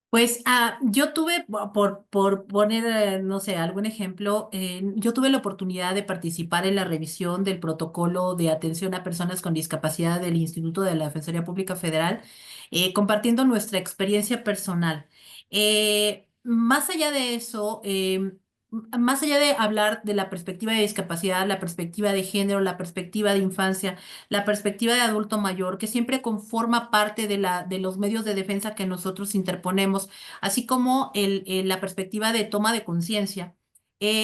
Pues yo tuve, por poner, no sé, algún ejemplo, yo tuve la oportunidad de participar en la revisión del protocolo de atención a personas con discapacidad del Instituto de la Defensoría Pública Federal, compartiendo nuestra experiencia personal. Más allá de eso, más allá de hablar de la perspectiva de discapacidad, la perspectiva de género, la perspectiva de infancia, la perspectiva de adulto mayor, que siempre conforma parte de los medios de defensa que nosotros interponemos, así como la perspectiva de toma de conciencia.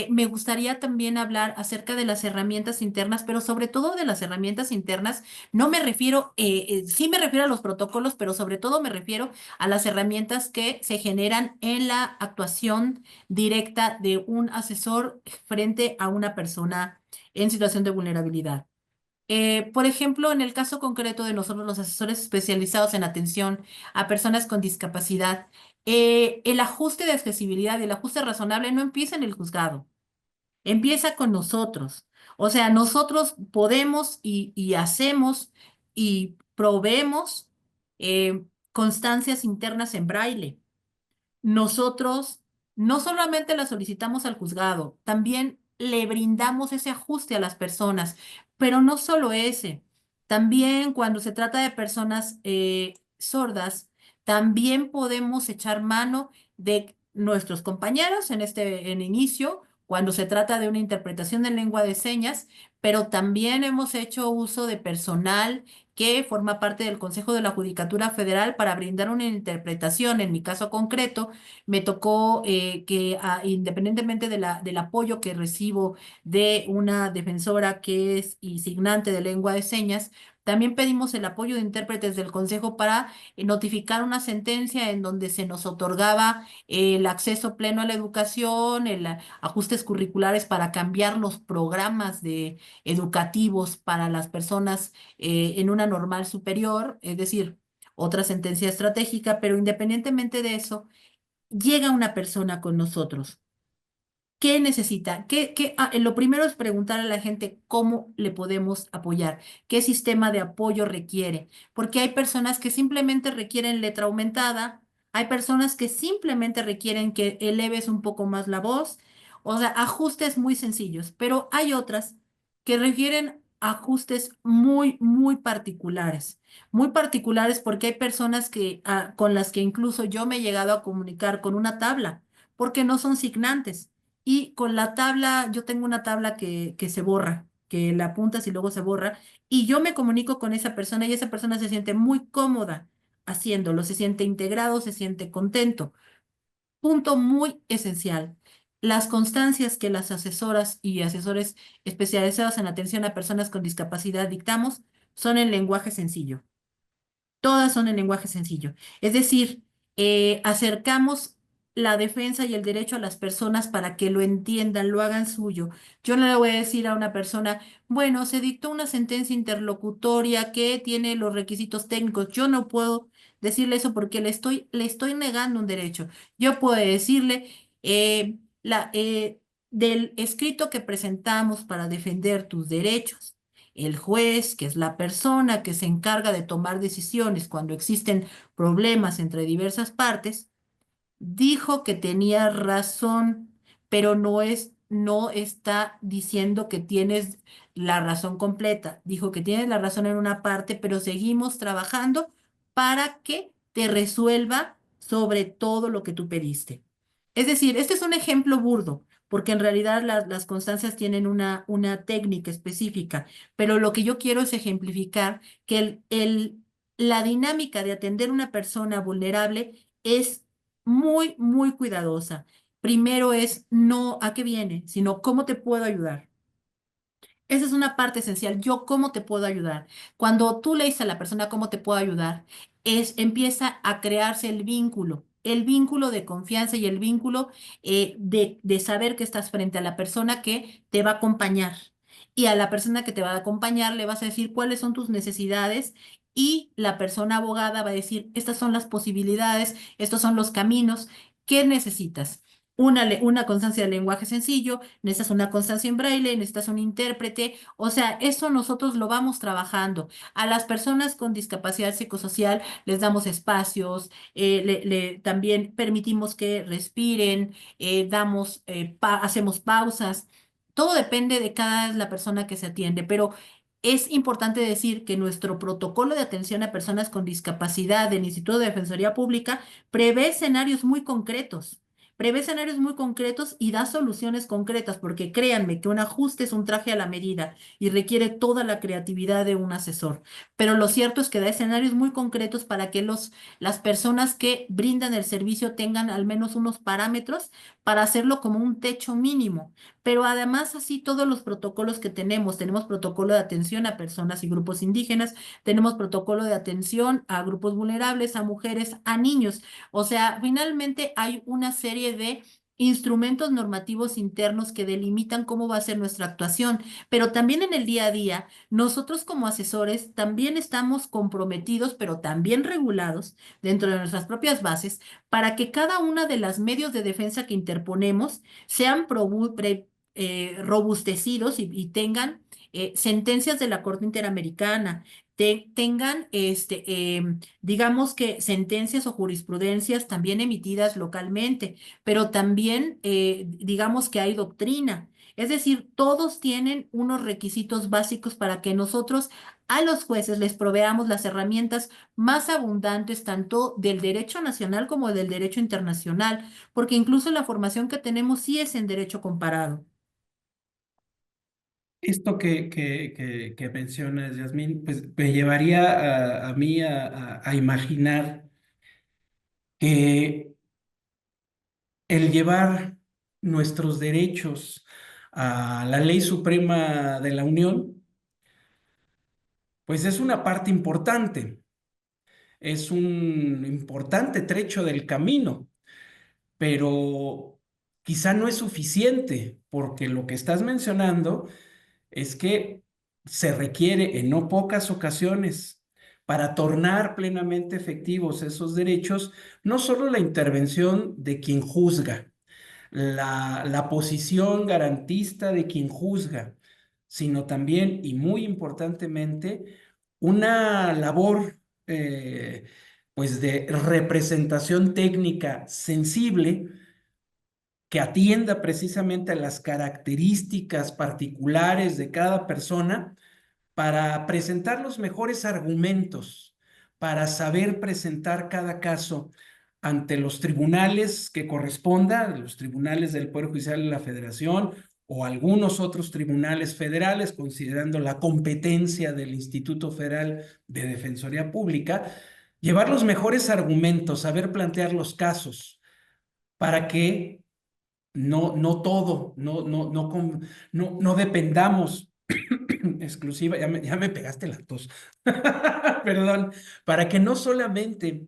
Me gustaría también hablar acerca de las herramientas internas, pero sobre todo de las herramientas internas. No me refiero, sí me refiero a los protocolos, pero sobre todo me refiero a las herramientas que se generan en la actuación directa de un asesor frente a una persona en situación de vulnerabilidad. Por ejemplo, en el caso concreto de nosotros, los asesores especializados en atención a personas con discapacidad, el ajuste de accesibilidad y el ajuste razonable no empieza en el juzgado, empieza con nosotros. O sea, nosotros podemos y hacemos y proveemos constancias internas en braille. Nosotros no solamente la solicitamos al juzgado, también le brindamos ese ajuste a las personas, pero no solo ese, también cuando se trata de personas sordas, también podemos echar mano de nuestros compañeros en inicio, cuando se trata de una interpretación en lengua de señas, pero también hemos hecho uso de personal que forma parte del Consejo de la Judicatura Federal para brindar una interpretación. En mi caso concreto, me tocó que independientemente del apoyo que recibo de una defensora que es y signante de lengua de señas, también pedimos el apoyo de intérpretes del Consejo para notificar una sentencia en donde se nos otorgaba el acceso pleno a la educación, ajustes curriculares para cambiar los programas educativos para las personas en una normal superior, es decir, otra sentencia estratégica, pero independientemente de eso, llega una persona con nosotros. ¿Qué necesita? Lo primero es preguntar a la gente cómo le podemos apoyar, qué sistema de apoyo requiere, porque hay personas que simplemente requieren letra aumentada, hay personas que simplemente requieren que eleves un poco más la voz, o sea, ajustes muy sencillos, pero hay otras que requieren ajustes muy particulares porque hay personas con las que incluso yo me he llegado a comunicar con una tabla, porque no son signantes. Y con la tabla, yo tengo una tabla que se borra, que la apuntas y luego se borra, y yo me comunico con esa persona y esa persona se siente muy cómoda haciéndolo, se siente integrado, se siente contento. Punto muy esencial. Las constancias que las asesoras y asesores especializados en atención a personas con discapacidad dictamos son en lenguaje sencillo. Todas son en lenguaje sencillo. Es decir, acercamos la defensa y el derecho a las personas para que lo entiendan, lo hagan suyo. Yo no le voy a decir a una persona, bueno, se dictó una sentencia interlocutoria que tiene los requisitos técnicos. Yo no puedo decirle eso porque le estoy negando un derecho. Yo puedo decirle, del escrito que presentamos para defender tus derechos. El juez, que es la persona que se encarga de tomar decisiones cuando existen problemas entre diversas partes, dijo que tenía razón, pero no está diciendo que tienes la razón completa. Dijo que tienes la razón en una parte, pero seguimos trabajando para que te resuelva sobre todo lo que tú pediste. Es decir, este es un ejemplo burdo, porque en realidad las constancias tienen una técnica específica, pero lo que yo quiero es ejemplificar que la dinámica de atender a una persona vulnerable es muy, muy cuidadosa. Primero es no a qué viene, sino cómo te puedo ayudar. Esa es una parte esencial. Yo, ¿cómo te puedo ayudar? Cuando tú le dices a la persona cómo te puedo ayudar, empieza a crearse el vínculo de confianza y el vínculo de saber que estás frente a la persona que te va a acompañar. Y a la persona que te va a acompañar le vas a decir cuáles son tus necesidades y la persona abogada va a decir, estas son las posibilidades, estos son los caminos, ¿qué necesitas? Una constancia de lenguaje sencillo, necesitas una constancia en braille, necesitas un intérprete, o sea, eso nosotros lo vamos trabajando. A las personas con discapacidad psicosocial les damos espacios, también permitimos que respiren, hacemos pausas. Todo depende de cada la persona que se atiende, pero es importante decir que nuestro protocolo de atención a personas con discapacidad del Instituto de Defensoría Pública prevé escenarios muy concretos. Prevé escenarios muy concretos y da soluciones concretas, porque créanme que un ajuste es un traje a la medida y requiere toda la creatividad de un asesor. Pero lo cierto es que da escenarios muy concretos para que las personas que brindan el servicio tengan al menos unos parámetros para hacerlo como un techo mínimo. Pero además, así todos los protocolos que tenemos protocolo de atención a personas y grupos indígenas, tenemos protocolo de atención a grupos vulnerables, a mujeres, a niños. O sea, finalmente hay una serie de instrumentos normativos internos que delimitan cómo va a ser nuestra actuación, pero también en el día a día, nosotros como asesores también estamos comprometidos, pero también regulados dentro de nuestras propias bases, para que cada una de las medios de defensa que interponemos sean robustecidos y tengan sentencias de la Corte Interamericana, tengan digamos que sentencias o jurisprudencias también emitidas localmente, pero también digamos que hay doctrina. Es decir, todos tienen unos requisitos básicos para que nosotros a los jueces les proveamos las herramientas más abundantes, tanto del derecho nacional como del derecho internacional, porque incluso la formación que tenemos sí es en derecho comparado. Esto que mencionas, Yasmín, pues me llevaría a mí a imaginar que el llevar nuestros derechos a la Ley Suprema de la Unión, pues es una parte importante, es un importante trecho del camino, pero quizá no es suficiente, porque lo que estás mencionando es que se requiere en no pocas ocasiones para tornar plenamente efectivos esos derechos, no solo la intervención de quien juzga, la posición garantista de quien juzga, sino también, y muy importantemente, una labor pues de representación técnica sensible que atienda precisamente a las características particulares de cada persona para presentar los mejores argumentos, para saber presentar cada caso ante los tribunales que corresponda, los tribunales del Poder Judicial de la Federación o algunos otros tribunales federales, considerando la competencia del Instituto Federal de Defensoría Pública, llevar los mejores argumentos, saber plantear los casos para que no todo, no dependamos exclusiva, ya me pegaste la tos, perdón, para que no solamente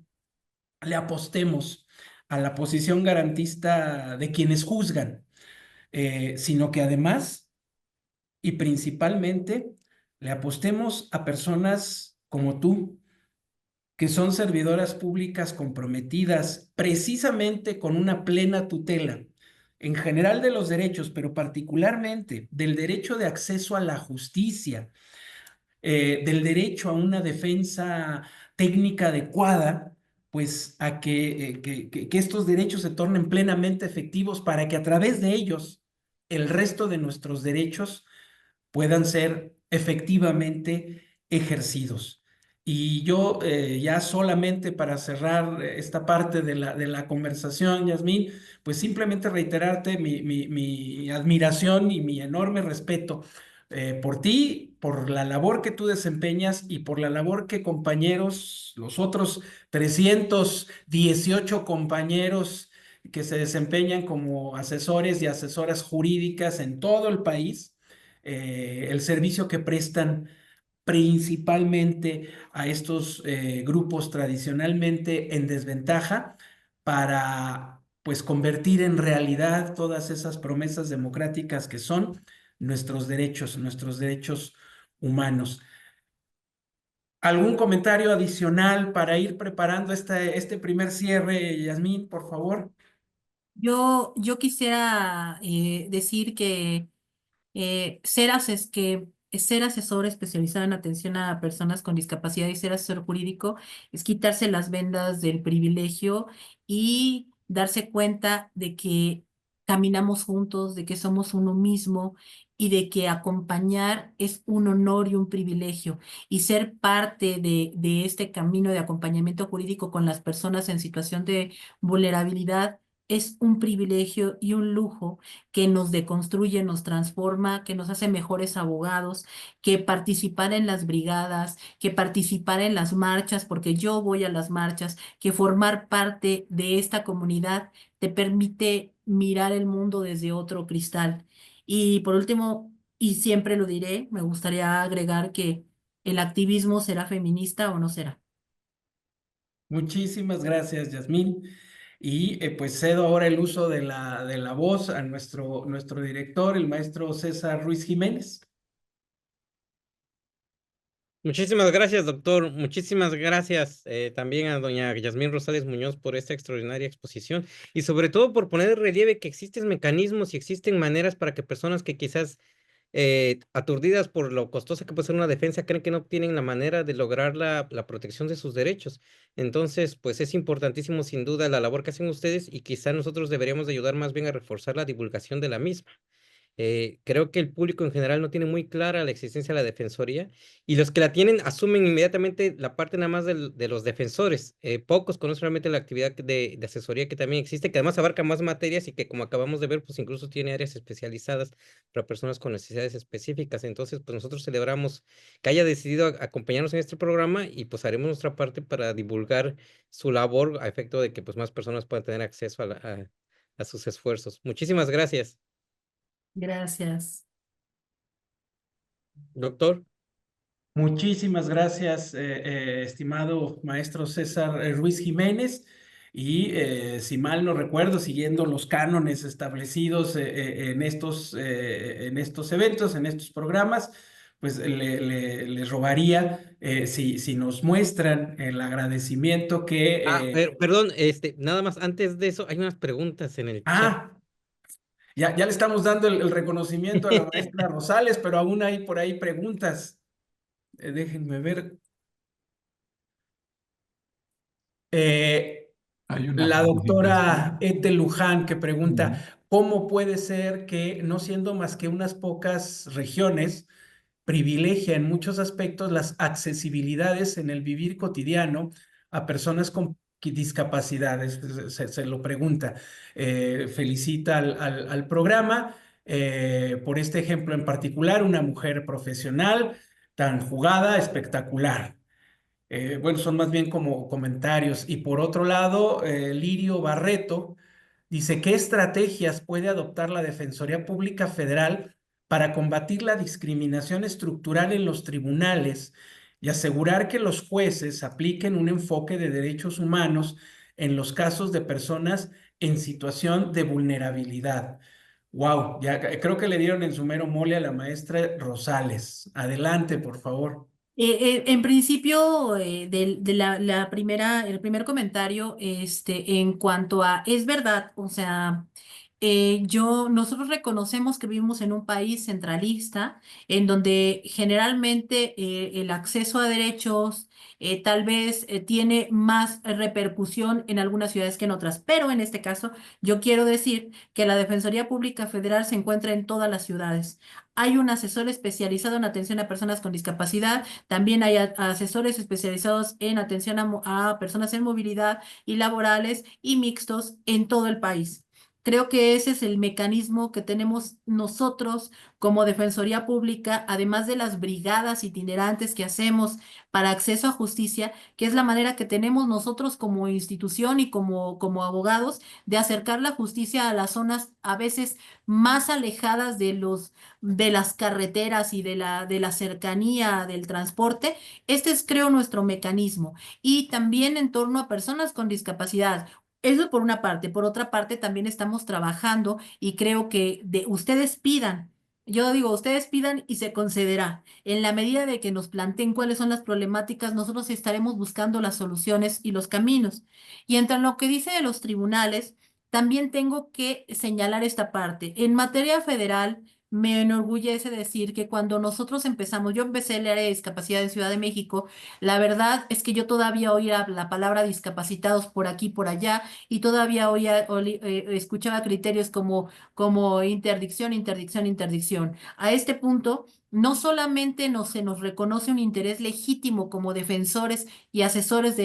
le apostemos a la posición garantista de quienes juzgan, sino que además y principalmente le apostemos a personas como tú, que son servidoras públicas comprometidas precisamente con una plena tutela, en general de los derechos, pero particularmente del derecho de acceso a la justicia, del derecho a una defensa técnica adecuada, pues a que estos derechos se tornen plenamente efectivos para que a través de ellos el resto de nuestros derechos puedan ser efectivamente ejercidos. Y yo ya solamente para cerrar esta parte de la conversación, Yasmín, pues simplemente reiterarte mi admiración y mi enorme respeto por ti, por la labor que tú desempeñas y por la labor que compañeros, los otros 318 compañeros que se desempeñan como asesores y asesoras jurídicas en todo el país, el servicio que prestan principalmente a estos grupos tradicionalmente en desventaja para pues convertir en realidad todas esas promesas democráticas que son nuestros derechos humanos. ¿Algún comentario adicional para ir preparando este primer cierre, Yasmín, por favor? Yo quisiera decir que ser asesor especializado en atención a personas con discapacidad y ser asesor jurídico es quitarse las vendas del privilegio y darse cuenta de que caminamos juntos, de que somos uno mismo y de que acompañar es un honor y un privilegio. Y ser parte de este camino de acompañamiento jurídico con las personas en situación de vulnerabilidad es un privilegio y un lujo que nos deconstruye, nos transforma, que nos hace mejores abogados, que participar en las brigadas, que participar en las marchas, porque yo voy a las marchas, que formar parte de esta comunidad te permite mirar el mundo desde otro cristal. Y por último, y siempre lo diré, me gustaría agregar que el activismo será feminista o no será. Muchísimas gracias, Yasmín. Y pues cedo ahora el uso de la voz a nuestro director, el maestro César Ruiz Jiménez. Muchísimas gracias, doctor. Muchísimas gracias también a doña Yasmín Rosales Muñoz por esta extraordinaria exposición y sobre todo por poner en relieve que existen mecanismos y existen maneras para que personas que quizás aturdidas por lo costosa que puede ser una defensa creen que no tienen la manera de lograr la protección de sus derechos. Entonces, pues es importantísimo sin duda la labor que hacen ustedes y quizás nosotros deberíamos de ayudar más bien a reforzar la divulgación de la misma. Creo que el público en general no tiene muy clara la existencia de la defensoría y los que la tienen asumen inmediatamente la parte nada más de los defensores. Pocos conocen realmente la actividad de asesoría que también existe, que además abarca más materias y que como acabamos de ver, pues incluso tiene áreas especializadas para personas con necesidades específicas. Entonces, pues nosotros celebramos que haya decidido acompañarnos en este programa y pues haremos nuestra parte para divulgar su labor a efecto de que pues más personas puedan tener acceso a sus esfuerzos. Muchísimas gracias, Gracias. doctor. Muchísimas gracias, estimado maestro César Ruiz Jiménez. Y si mal no recuerdo, siguiendo los cánones establecidos en estos eventos, en estos programas, pues les rogaría si nos muestran el agradecimiento Ah, que... perdón, nada más antes de eso, hay unas preguntas en el chat. ah, ya le estamos dando el reconocimiento a la maestra Rosales, pero aún hay por ahí preguntas. Déjenme ver. Eh, Hay una la preguntita, doctora sí. Ethel Luján que Ujú. pregunta, ¿cómo puede ser que no siendo más que unas pocas regiones, privilegia en muchos aspectos las accesibilidades en el vivir cotidiano a personas con discapacidades? Se lo pregunta. Felicita al programa por este ejemplo en particular, una mujer profesional tan jugada, espectacular. Bueno, son más bien como comentarios. Y por otro lado, Lirio Barreto dice, ¿qué estrategias puede adoptar la Defensoría Pública Federal para combatir la discriminación estructural en los tribunales y asegurar que los jueces apliquen un enfoque de derechos humanos en los casos de personas en situación de vulnerabilidad? Wow, ya creo que le dieron en su mero mole a la maestra Rosales. Adelante, por favor. En principio, la primera, el primer comentario, en cuanto a, es verdad, o sea, Nosotros reconocemos que vivimos en un país centralista, en donde generalmente el acceso a derechos tal vez tiene más repercusión en algunas ciudades que en otras, pero en este caso yo quiero decir que la Defensoría Pública Federal se encuentra en todas las ciudades. Hay un asesor especializado en atención a personas con discapacidad, también hay asesores especializados en atención a personas en movilidad y laborales y mixtos en todo el país. Creo que ese es el mecanismo que tenemos nosotros como Defensoría Pública, además de las brigadas itinerantes que hacemos para acceso a justicia, que es la manera que tenemos nosotros como institución y como abogados de acercar la justicia a las zonas a veces más alejadas de las carreteras y de la cercanía del transporte. Este es, creo, nuestro mecanismo. Y también en torno a personas con discapacidad. Eso por una parte. Por otra parte, también estamos trabajando y creo que ustedes pidan. Yo digo, ustedes pidan y se concederá. En la medida de que nos planteen cuáles son las problemáticas, nosotros estaremos buscando las soluciones y los caminos. Y entre lo que dice de los tribunales, también tengo que señalar esta parte. En materia federal, me enorgullece decir que cuando nosotros empezamos, yo empecé el área de discapacidad en Ciudad de México, la verdad es que yo todavía oía la palabra discapacitados por aquí, por allá, y todavía escuchaba criterios como interdicción, interdicción, interdicción. A este punto, no solamente se nos reconoce un interés legítimo como defensores y asesores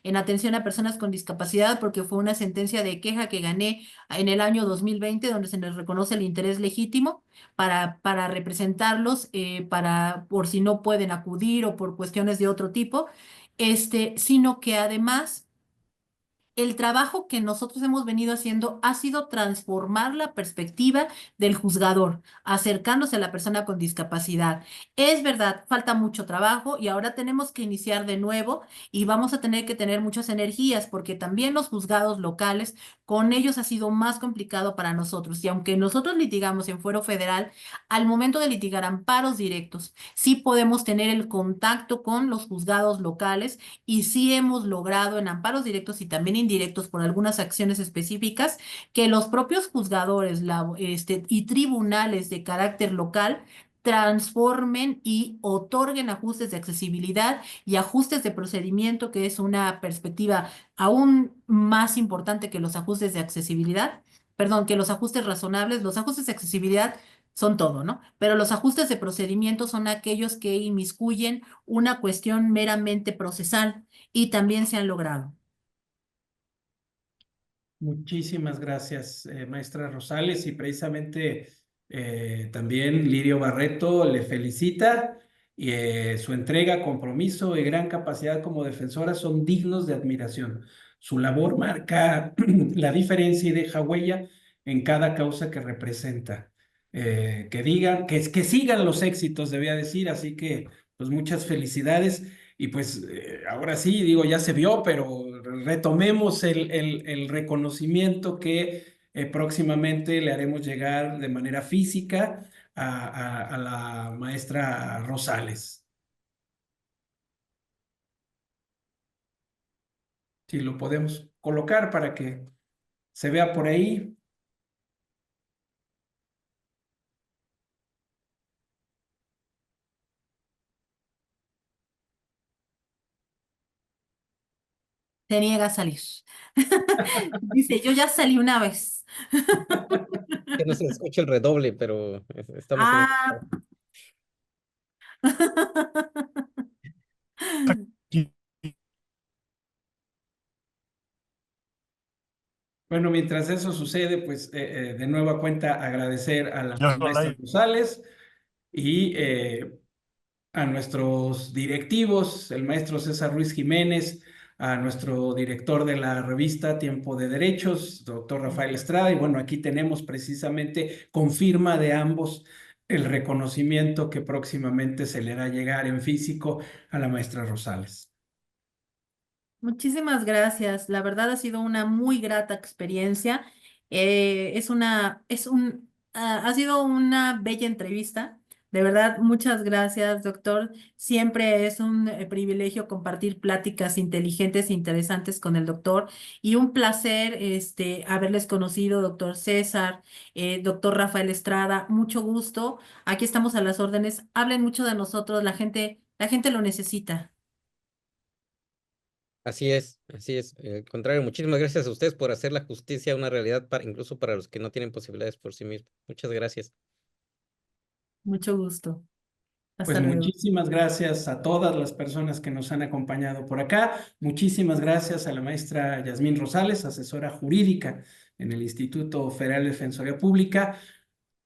en atención a personas con discapacidad, porque fue una sentencia de queja que gané en el año 2020, donde se les reconoce el interés legítimo para representarlos, por si no pueden acudir o por cuestiones de otro tipo, sino que además el trabajo que nosotros hemos venido haciendo ha sido transformar la perspectiva del juzgador, acercándose a la persona con discapacidad. Es verdad, falta mucho trabajo y ahora tenemos que iniciar de nuevo y vamos a tener que tener muchas energías porque también los juzgados locales, con ellos ha sido más complicado para nosotros. Y aunque nosotros litigamos en fuero federal, al momento de litigar amparos directos, sí podemos tener el contacto con los juzgados locales y sí hemos logrado en amparos directos y también indirectos por algunas acciones específicas que los propios juzgadores y tribunales de carácter local transformen y otorguen ajustes de accesibilidad y ajustes de procedimiento, que es una perspectiva aún más importante que los ajustes de accesibilidad, perdón, que los ajustes razonables. Los ajustes de accesibilidad son todo, ¿no? Pero los ajustes de procedimiento son aquellos que inmiscuyen una cuestión meramente procesal y también se han logrado. Muchísimas gracias, maestra Rosales, y precisamente también Lirio Barreto le felicita y su entrega, compromiso y gran capacidad como defensora son dignos de admiración. Su labor marca la diferencia y deja huella en cada causa que representa. Que digan, que sigan los éxitos, debía decir, así que pues muchas felicidades. Y pues ahora sí, digo, ya se vio, pero retomemos el reconocimiento que próximamente le haremos llegar de manera física a la maestra Rosales. Si lo podemos colocar para que se vea por ahí. Se niega a salir. Dice, yo ya salí una vez. Que no se escucha el redoble, pero estamos en... Ah, Bueno, mientras eso sucede, pues de nueva cuenta agradecer a la maestra Rosales y a nuestros directivos, el maestro César Ruiz Jiménez, a nuestro director de la revista Tiempo de Derechos, doctor Rafael Estrada, y bueno, aquí tenemos precisamente con firma de ambos el reconocimiento que próximamente se le hará llegar en físico a la maestra Rosales. muchísimas gracias. La verdad ha sido una muy grata experiencia. Ha sido una bella entrevista. De verdad, muchas gracias, doctor. Siempre es un privilegio compartir pláticas inteligentes e interesantes con el doctor y un placer haberles conocido, doctor César, doctor Rafael Estrada. Mucho gusto. Aquí estamos a las órdenes. Hablen mucho de nosotros. La gente lo necesita. Así es, así es. Al contrario, muchísimas gracias a ustedes por hacer la justicia una realidad para, incluso para los que no tienen posibilidades por sí mismos. Muchas gracias. Mucho gusto. Pues Hasta luego. muchísimas gracias a todas las personas que nos han acompañado por acá. Muchísimas gracias a la maestra Yasmín Rosales, asesora jurídica en el Instituto Federal de Defensoría Pública,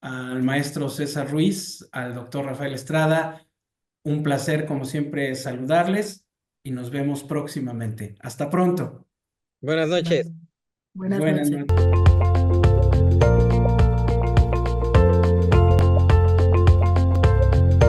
al maestro César Ruiz, al doctor Rafael Estrada. Un placer, como siempre, saludarles y nos vemos próximamente. Hasta pronto. Buenas noches. Bye. Buenas Buenas noches. noches.